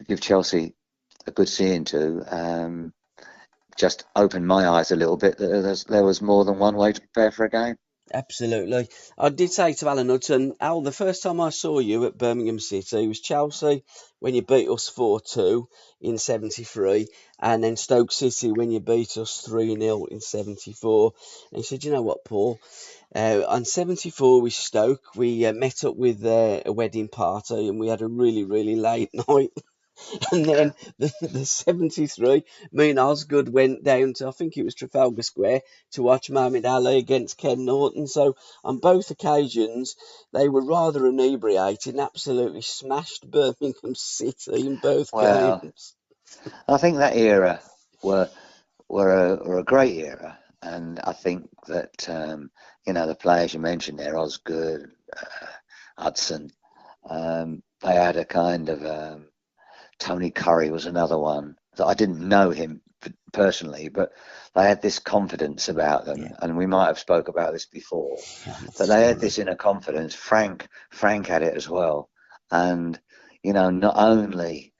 give Chelsea a good seeing to just opened my eyes a little bit that there was more than one way to prepare for a game. Absolutely. I did say to Alan Hudson, Al, the first time I saw you at Birmingham City was Chelsea when you beat us 4-2 in 73, and then Stoke City when you beat us 3-0 in 74. And he said, you know what, Paul? On 74 with Stoke, we met up with a wedding party, and we had a really, really late night. And then the 73, me and Osgood went down to, I think it was Trafalgar Square, to watch Muhammad Ali against Ken Norton. So on both occasions, they were rather inebriated and absolutely smashed Birmingham City in both games. I think that era were a great era. And I think that, the players you mentioned there, Osgood, Hudson, they had a kind of... Tony Curry was another one that I didn't know him personally, but they had this confidence about them, and we might have spoke about this before. But they had this inner confidence. Frank had it as well, and not only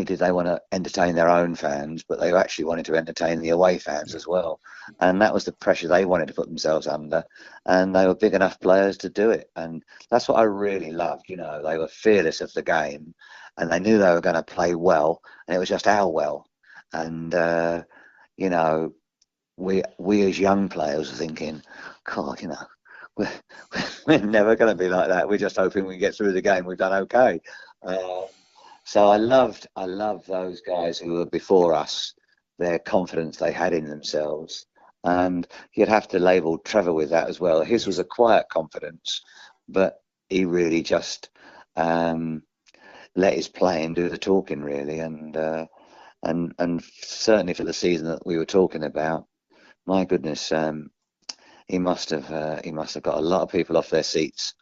did they want to entertain their own fans, but they actually wanted to entertain the away fans as well, and that was the pressure they wanted to put themselves under, and they were big enough players to do it, and that's what I really loved. They were fearless of the game. And they knew they were going to play well, and it was just how well. And we as young players were thinking, God, we're never going to be like that. We're just hoping we get through the game. We've done okay. So I loved those guys who were before us, their confidence they had in themselves, and you'd have to label Trevor with that as well. His was a quiet confidence, but he really just. Let his playing do the talking, really, and certainly for the season that we were talking about, my goodness, he must have got a lot of people off their seats,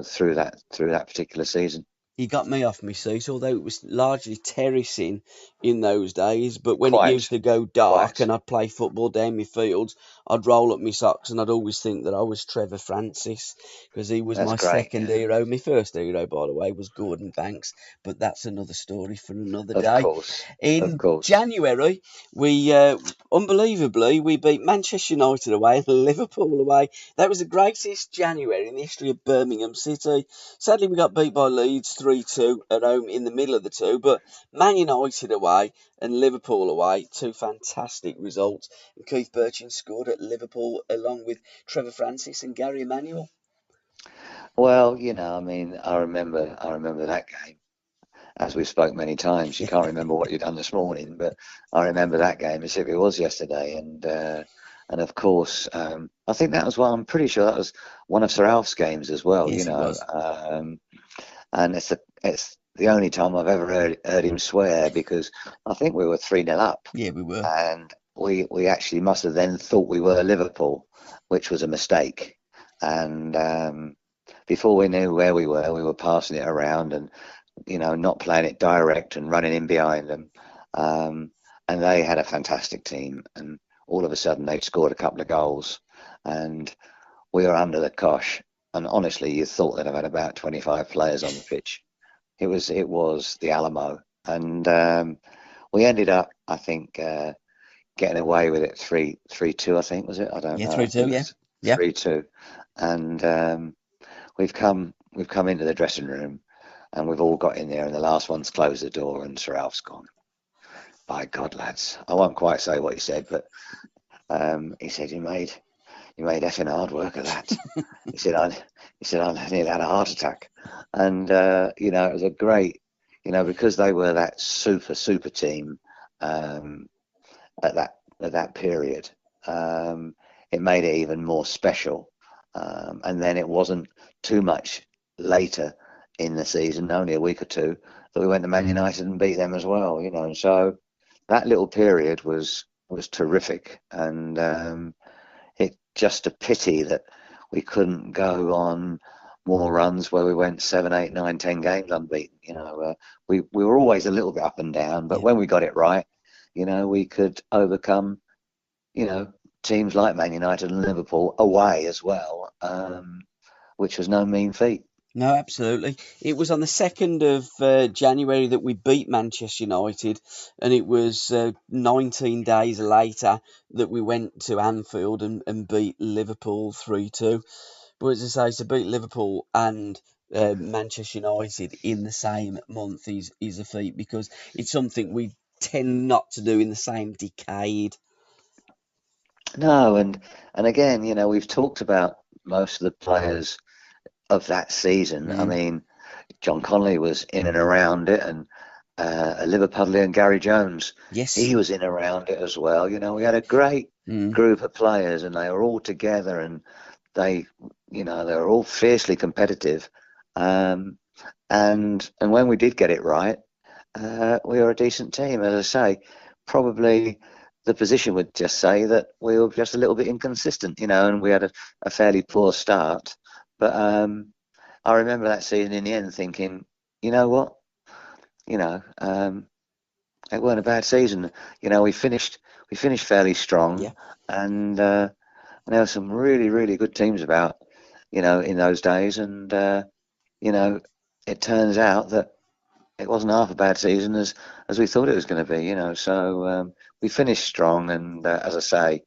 through that particular season. He got me off my seat, although it was largely terracing in those days. But when it used to go dark and I'd play football down my fields, I'd roll up my socks and I'd always think that I was Trevor Francis, because he was my second hero. My first hero, by the way, was Gordon Banks, but that's another story for another day. In January, we unbelievably we beat Manchester United away and Liverpool away. That was the greatest January in the history of Birmingham City. Sadly, we got beat by Leeds 3-2 at home in the middle of the two, but Man United away and Liverpool away, two fantastic results. And Keith Bertschin scored at Liverpool along with Trevor Francis and Gary Emanuel. Well, I remember that game. As we've spoke many times, you can't remember what you've done this morning, but I remember that game as if it was yesterday. And of course, I think I'm pretty sure that was one of Sir Alf's games as well. Yes, it was. And it's the only time I've ever heard him swear, because I think we were 3-0 up. Yeah, we were. And we actually must have then thought we were Liverpool, which was a mistake. And before we knew where we were passing it around and, not playing it direct and running in behind them. And they had a fantastic team. And all of a sudden they'd scored a couple of goals and we were under the cosh. And honestly, you thought they'd have had about 25 players on the pitch. It was the Alamo. And we ended up, I think, getting away with it 3-2. I think was it? I don't Yeah, know. I 3-2. think it Yeah, was yeah. 3-2, and we've come into the dressing room, and we've all got in there, and the last one's closed the door, and Sir Alf's gone. By God, lads, I won't quite say what he said, but he said you made effing hard work of that. he said I nearly had a heart attack, and it was a great, because they were that super team at that period. It made it even more special, and then it wasn't too much later in the season, only a week or two, that we went to Man United and beat them as well. So that little period was terrific, and it's just a pity that we couldn't go on more runs where we went 7, 8, 9, 10 games unbeaten. We were always a little bit up and down, but when we got it right, we could overcome, teams like Man United and Liverpool away as well, which was no mean feat. No, absolutely. It was on the 2nd of January that we beat Manchester United, and it was 19 days later that we went to Anfield and beat Liverpool 3-2. But as I say, to beat Liverpool and Manchester United in the same month is a feat, because it's something we tend not to do in the same decade. No, and again, we've talked about most of the players of that season. I mean, John Connolly was in and around it, and Liverpudlian and Gary Jones, Yes, he was in around it as well. We had a great group of players, and they were all together, and they were all fiercely competitive. And when we did get it right, we were a decent team. As I say, probably the position would just say that we were just a little bit inconsistent, and we had a fairly poor start. But I remember that season in the end thinking, you know what, it weren't a bad season. We finished fairly strong, and there were some really, really good teams about, in those days. And it turns out that it wasn't half a bad season as we thought it was going to be. So we finished strong, and as I say.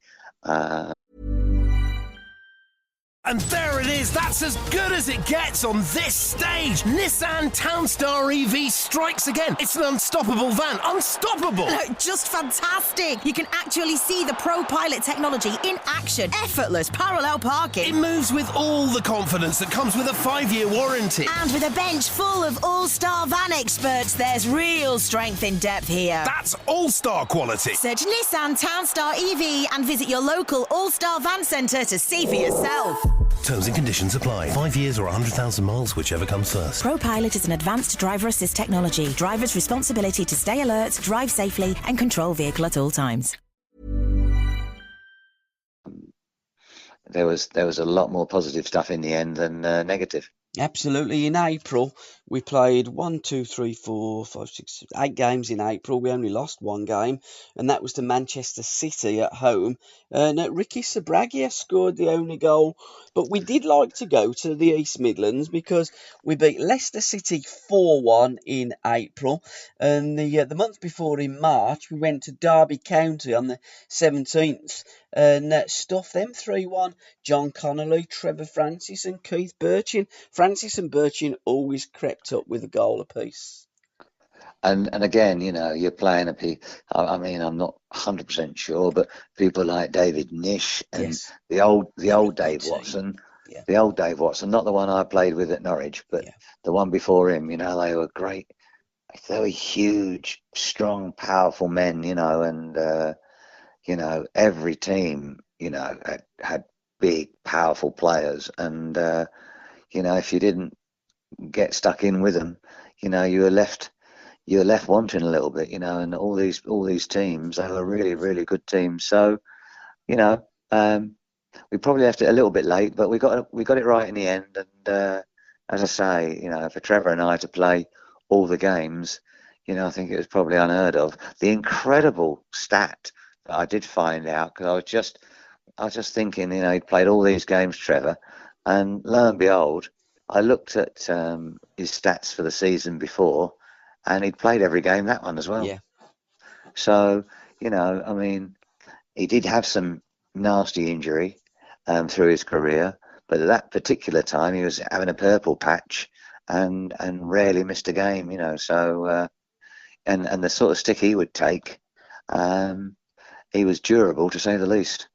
And there it is, that's as good as it gets on this stage. Nissan Townstar EV strikes again. It's an unstoppable van, unstoppable. Just fantastic. You can actually see the Pro Pilot technology in action. Effortless parallel parking. It moves with all the confidence that comes with a 5-year warranty. And with a bench full of all-star van experts, there's real strength in depth here. That's all-star quality. Search Nissan Townstar EV and visit your local all-star van centre to see for yourself. Terms and conditions apply. 5 years or 100,000 miles, whichever comes first. ProPilot is an advanced driver assist technology. Driver's responsibility to stay alert, drive safely, and control vehicle at all times. There was a lot more positive stuff in the end than negative. Absolutely. In April, we played 8 games in April. We only lost one game, and that was to Manchester City at home. And Ricky Sabragia scored the only goal. But we did like to go to the East Midlands because we beat Leicester City 4-1 in April. And the month before, in March, we went to Derby County on the 17th and stuffed them 3-1. John Connolly, Trevor Francis and Keith Bertschin. Francis and Bertschin always crept up with a goal apiece. And again, you're playing I mean, I'm not 100% sure, but people like David Nish and the old Dave Watson, the old Dave Watson, not the one I played with at Norwich, but the one before him. They were great. They were huge, strong, powerful men. And every team, had big, powerful players, and if you didn't get stuck in with them, you were left wanting a little bit, and all these teams, they were really, really good teams. So, we probably left it a little bit late, but we got it right in the end. And as I say, for Trevor and I to play all the games, I think it was probably unheard of. The incredible stat that I did find out, because I was just thinking, he played all these games, Trevor, and lo and behold, I looked at his stats for the season before, and he'd played every game that one as well. Yeah. So, I mean, he did have some nasty injury through his career, but at that particular time he was having a purple patch and rarely missed a game. So and the sort of stick he would take, he was durable to say the least.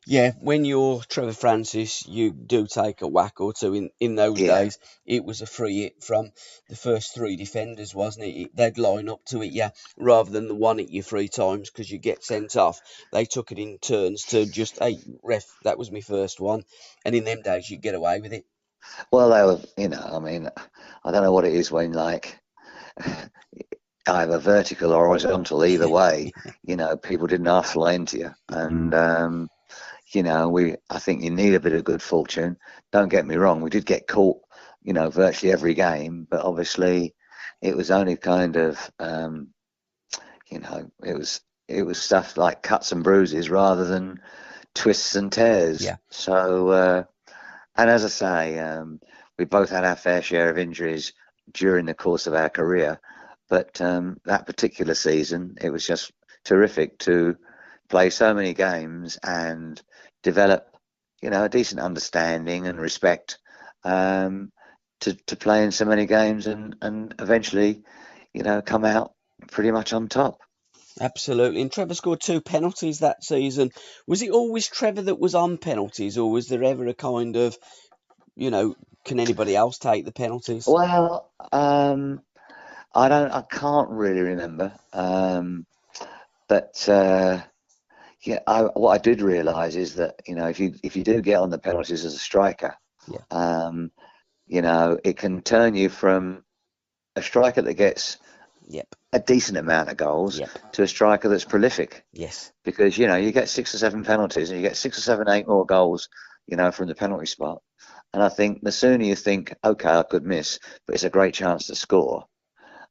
Yeah, when you're Trevor Francis, you do take a whack or two. In those Yeah. days, it was a free hit from the first three defenders, wasn't it? They'd line up to it, yeah, rather than the one hit you 3 times because you get sent off. They took it in turns to just, hey, ref, that was my first one. And in them days, you get away with it. Well, they were, I mean, I don't know what it is when, like, either vertical or horizontal, either way, people didn't half fly into you. And, I think you need a bit of good fortune. Don't get me wrong, we did get caught, virtually every game, but obviously it was only kind of, it was stuff like cuts and bruises rather than twists and tears. Yeah. So, and as I say, we both had our fair share of injuries during the course of our career, but that particular season, it was just terrific to play so many games and develop, a decent understanding and respect to play in so many games and eventually, come out pretty much on top. Absolutely. And Trevor scored 2 penalties that season. Was it always Trevor that was on penalties, or was there ever a kind of, can anybody else take the penalties? Well, I can't really remember. But what I did realise is that if you do get on the penalties as a striker, it can turn you from a striker that gets a decent amount of goals to a striker that's prolific. Yes. Because you get 6 or 7 penalties and you get 6 or 7, 8 more goals, from the penalty spot. And I think the sooner you think, okay, I could miss, but it's a great chance to score,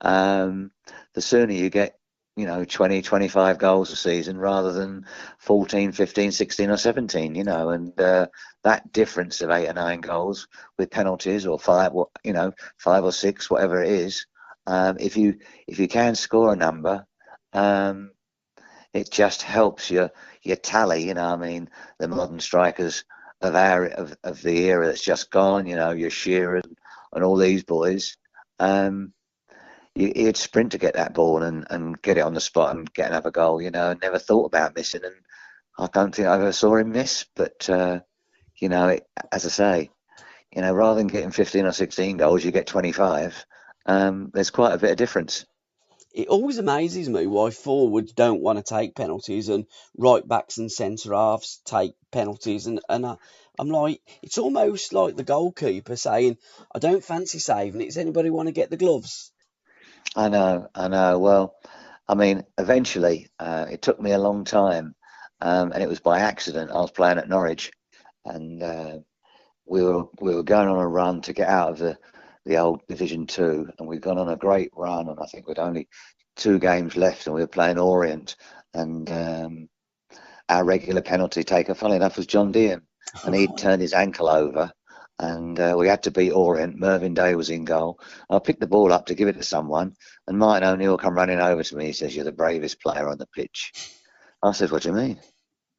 the sooner you get 20, 25 goals a season rather than 14, 15, 16 or 17, and that difference of 8 or 9 goals with penalties or 5 or 6, whatever it is, if you can score a number, it just helps your tally. I mean, the modern strikers of the era that's just gone, your Shearer and all these boys, he'd sprint to get that ball and get it on the spot and get another goal, never thought about missing. And I don't think I ever saw him miss. But, as I say, rather than getting 15 or 16 goals, you get 25. There's quite a bit of difference. It always amazes me why forwards don't want to take penalties and right backs and centre halves take penalties. And I'm like, it's almost like the goalkeeper saying, I don't fancy saving it. Does anybody want to get the gloves? I know. Well, I mean, eventually, it took me a long time, and it was by accident. I was playing at Norwich, and we were going on a run to get out of the old Division 2, and we'd gone on a great run, and I think we'd only 2 games left, and we were playing Orient, and our regular penalty taker, funnily enough, was John Dean, and he'd turned his ankle over. And we had to beat Orient. Mervyn Day was in goal. I picked the ball up to give it to someone, and Martin O'Neill come running over to me. He says, "You're the bravest player on the pitch." I said, "What do you mean?"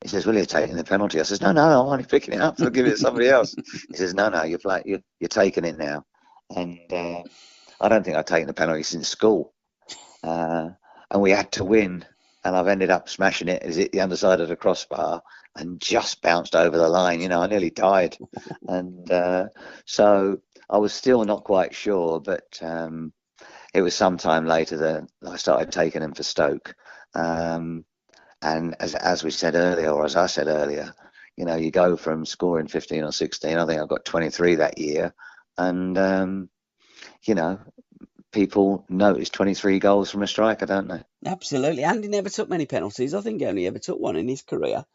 He says, "Well, you're taking the penalty." I says, "No, I'm only picking it up to give it to somebody else." He says, "No, you're taking it now." And I don't think I've taken the penalty since school. And we had to win, and I've ended up smashing it. Is it the underside of the crossbar? And just bounced over the line. I nearly died. And so I was still not quite sure, but it was some time later that I started taking them for Stoke. And as we said earlier, or as I said earlier, you go from scoring 15 or 16, I think I got 23 that year. And, people notice 23 goals from a striker, don't they? Absolutely. And he never took many penalties. I think he only ever took one in his career.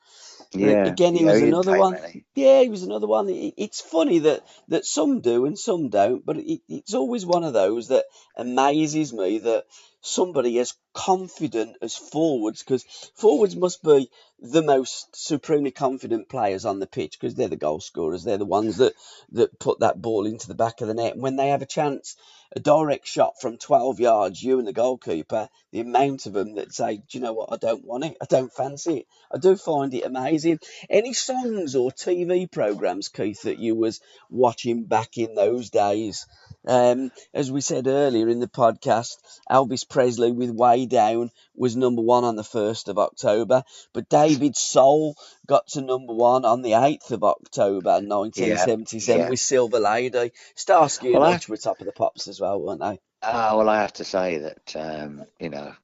Yeah. Again, he was another one. Many. Yeah, he was another one. It's funny that some do and some don't, but it's always one of those that amazes me that somebody as confident as forwards, because forwards must be the most supremely confident players on the pitch because they're the goal scorers. They're the ones that put that ball into the back of the net. And when they have a chance, a direct shot from 12 yards, you and the goalkeeper, the amount of them that say, do you know what, I don't want it, I don't fancy it. I do find it amazing. Any songs or TV programmes, Keith, that you was watching back in those days? As we said earlier in the podcast, Elvis Presley with Way Down was number one on the 1st of October, but David Soul got to number one on the 8th of October Yeah, 1977 yeah. with Silver Lady. Starsky and Well, Hutch were top of the pops as well, weren't they? I have to say that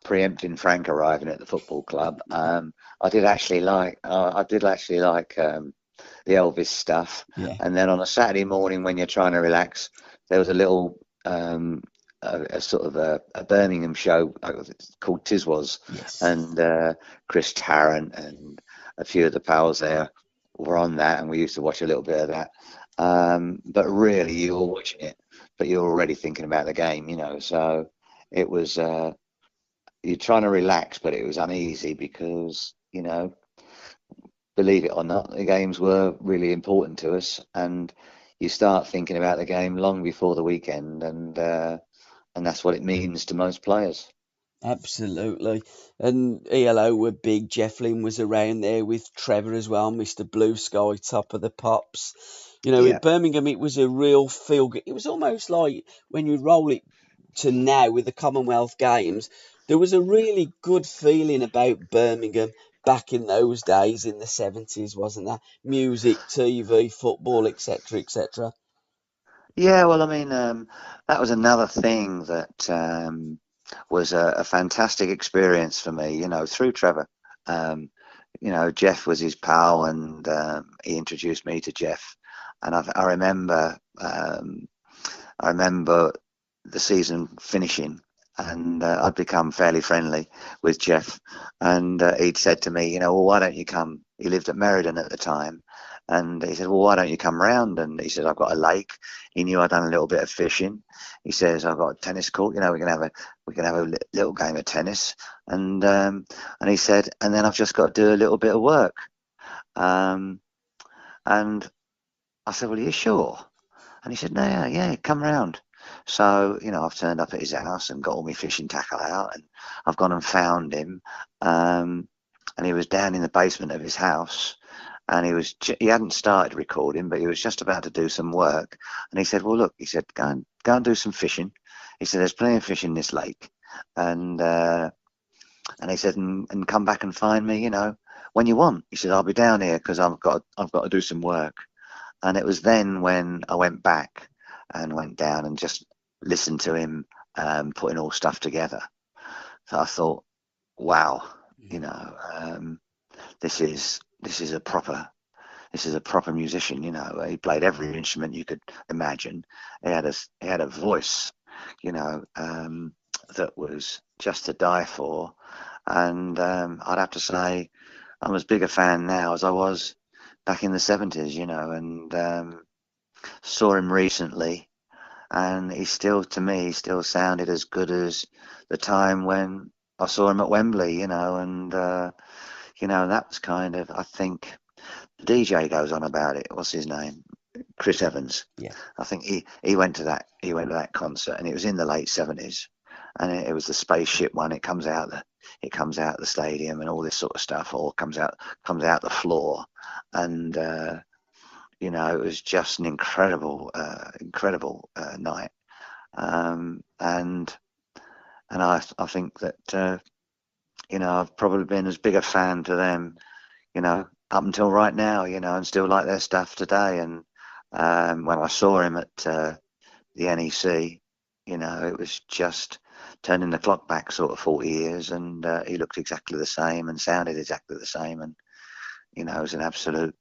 preempting Frank arriving at the football club, I did actually like the Elvis stuff. Yeah. And then on a Saturday morning when you're trying to relax, there was a little a sort of a Birmingham show called Tiswas, Yes. and Chris Tarrant and a few of the pals there were on that, and we used to watch a little bit of that. But really, you were watching it, but you're already thinking about the game, So it was you're trying to relax, but it was uneasy because believe it or not, the games were really important to us, and you start thinking about the game long before the weekend, and that's what it means to most players. Absolutely. And ELO were big. Jeff Lynne was around there with Trevor as well, Mr. Blue Sky, top of the pops. Yeah. In Birmingham, it was a real feel good. It was almost like when you roll it to now with the Commonwealth Games, there was a really good feeling about Birmingham back in those days in the 70s, wasn't there? Music, TV, football, etc., etc. Yeah, well, I mean, that was another thing that was a fantastic experience for me, through Trevor. Jeff was his pal, and he introduced me to Jeff. And I remember the season finishing, and I'd become fairly friendly with Jeff. And he'd said to me, well, why don't you come? He lived at Meriden at the time. And he said, well, why don't you come round? And he said, I've got a lake. He knew I'd done a little bit of fishing. He says, I've got a tennis court. We can have a little game of tennis. And he said, and then I've just got to do a little bit of work. And I said, well, are you sure? And he said, no, yeah, come round. So, I've turned up at his house and got all my fishing tackle out, and I've gone and found him. And he was down in the basement of his house. And he hadn't started recording, but he was just about to do some work. And he said, well, look, he said, go and do some fishing. He said, there's plenty of fish in this lake. And he said, and come back and find me, when you want. He said, I'll be down here because I've got to do some work. And it was then when I went back and went down and just listened to him putting all stuff together. So I thought, wow, this is a proper musician. He played every instrument you could imagine. He had a voice, that was just to die for. And I'd have to say I'm as big a fan now as I was back in the 70s, and saw him recently, and he still sounded as good as the time when I saw him at Wembley, and that was kind of, I think, the DJ goes on about it. What's his name? Chris Evans. Yeah. I think he went to that concert, and it was in the late 70s, and it was the spaceship one. It comes out the stadium and all this sort of stuff, or comes out the floor, and it was just an incredible night, and I think that I've probably been as big a fan to them, up until right now, and still like their stuff today. And when I saw him at the NEC, it was just turning the clock back sort of 40 years, and he looked exactly the same and sounded exactly the same, and he was an absolute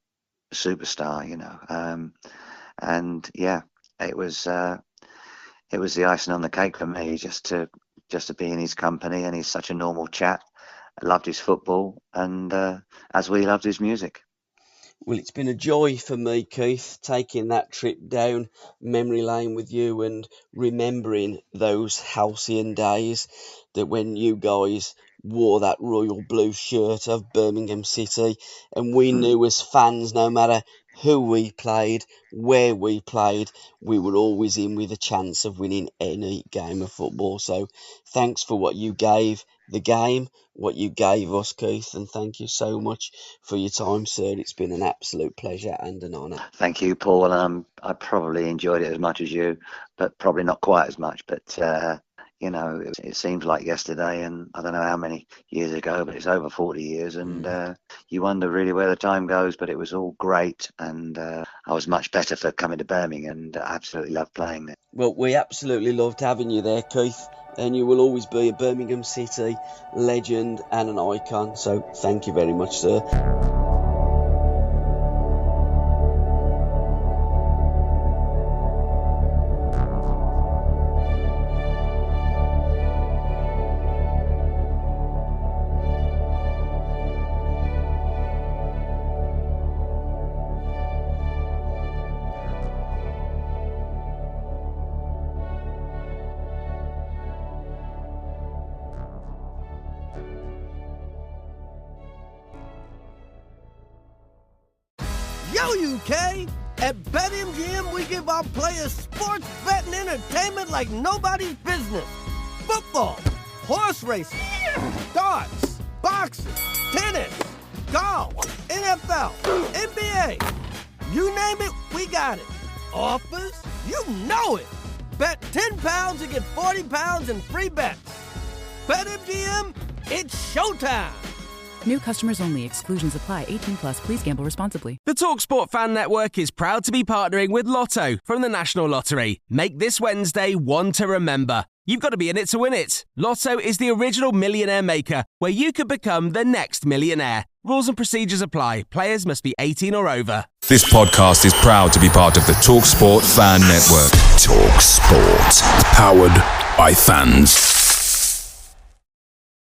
superstar, and yeah, it was the icing on the cake for me just to be in his company. And he's such a normal chap. I loved his football, and as we loved his music. Well, it's been a joy for me, Keith, taking that trip down memory lane with you and remembering those halcyon days that when you guys wore that royal blue shirt of Birmingham City, and we knew as fans, no matter who we played, where we played, we were always in with a chance of winning any game of football. So thanks for what you gave the game, what you gave us, Keith, and thank you so much for your time, sir. It's been an absolute pleasure and an honour. Thank you, Paul. I probably enjoyed it as much as you, but probably not quite as much. But it seems like yesterday, and I don't know how many years ago, but it's over 40 years, and you wonder really where the time goes. But it was all great, and I was much better for coming to Birmingham, and I absolutely loved playing there. Well, we absolutely loved having you there, Keith, and you will always be a Birmingham City legend and an icon. So thank you very much, sir. Yo, UK! At BetMGM, we give our players sports betting entertainment like nobody's business. Football, horse racing, darts, boxing, tennis, golf, NFL, NBA. You name it, we got it. Offers? You know it. Bet £10 and get £40 in free bets. BetMGM, it's showtime. New customers only. Exclusions apply. 18 plus. Please gamble responsibly. The TalkSport Fan Network is proud to be partnering with Lotto from the National Lottery. Make this Wednesday one to remember. You've got to be in it to win it. Lotto is the original millionaire maker, where you could become the next millionaire. Rules and procedures apply. Players must be 18 or over. This podcast is proud to be part of the TalkSport Fan Network. TalkSport. Powered by fans.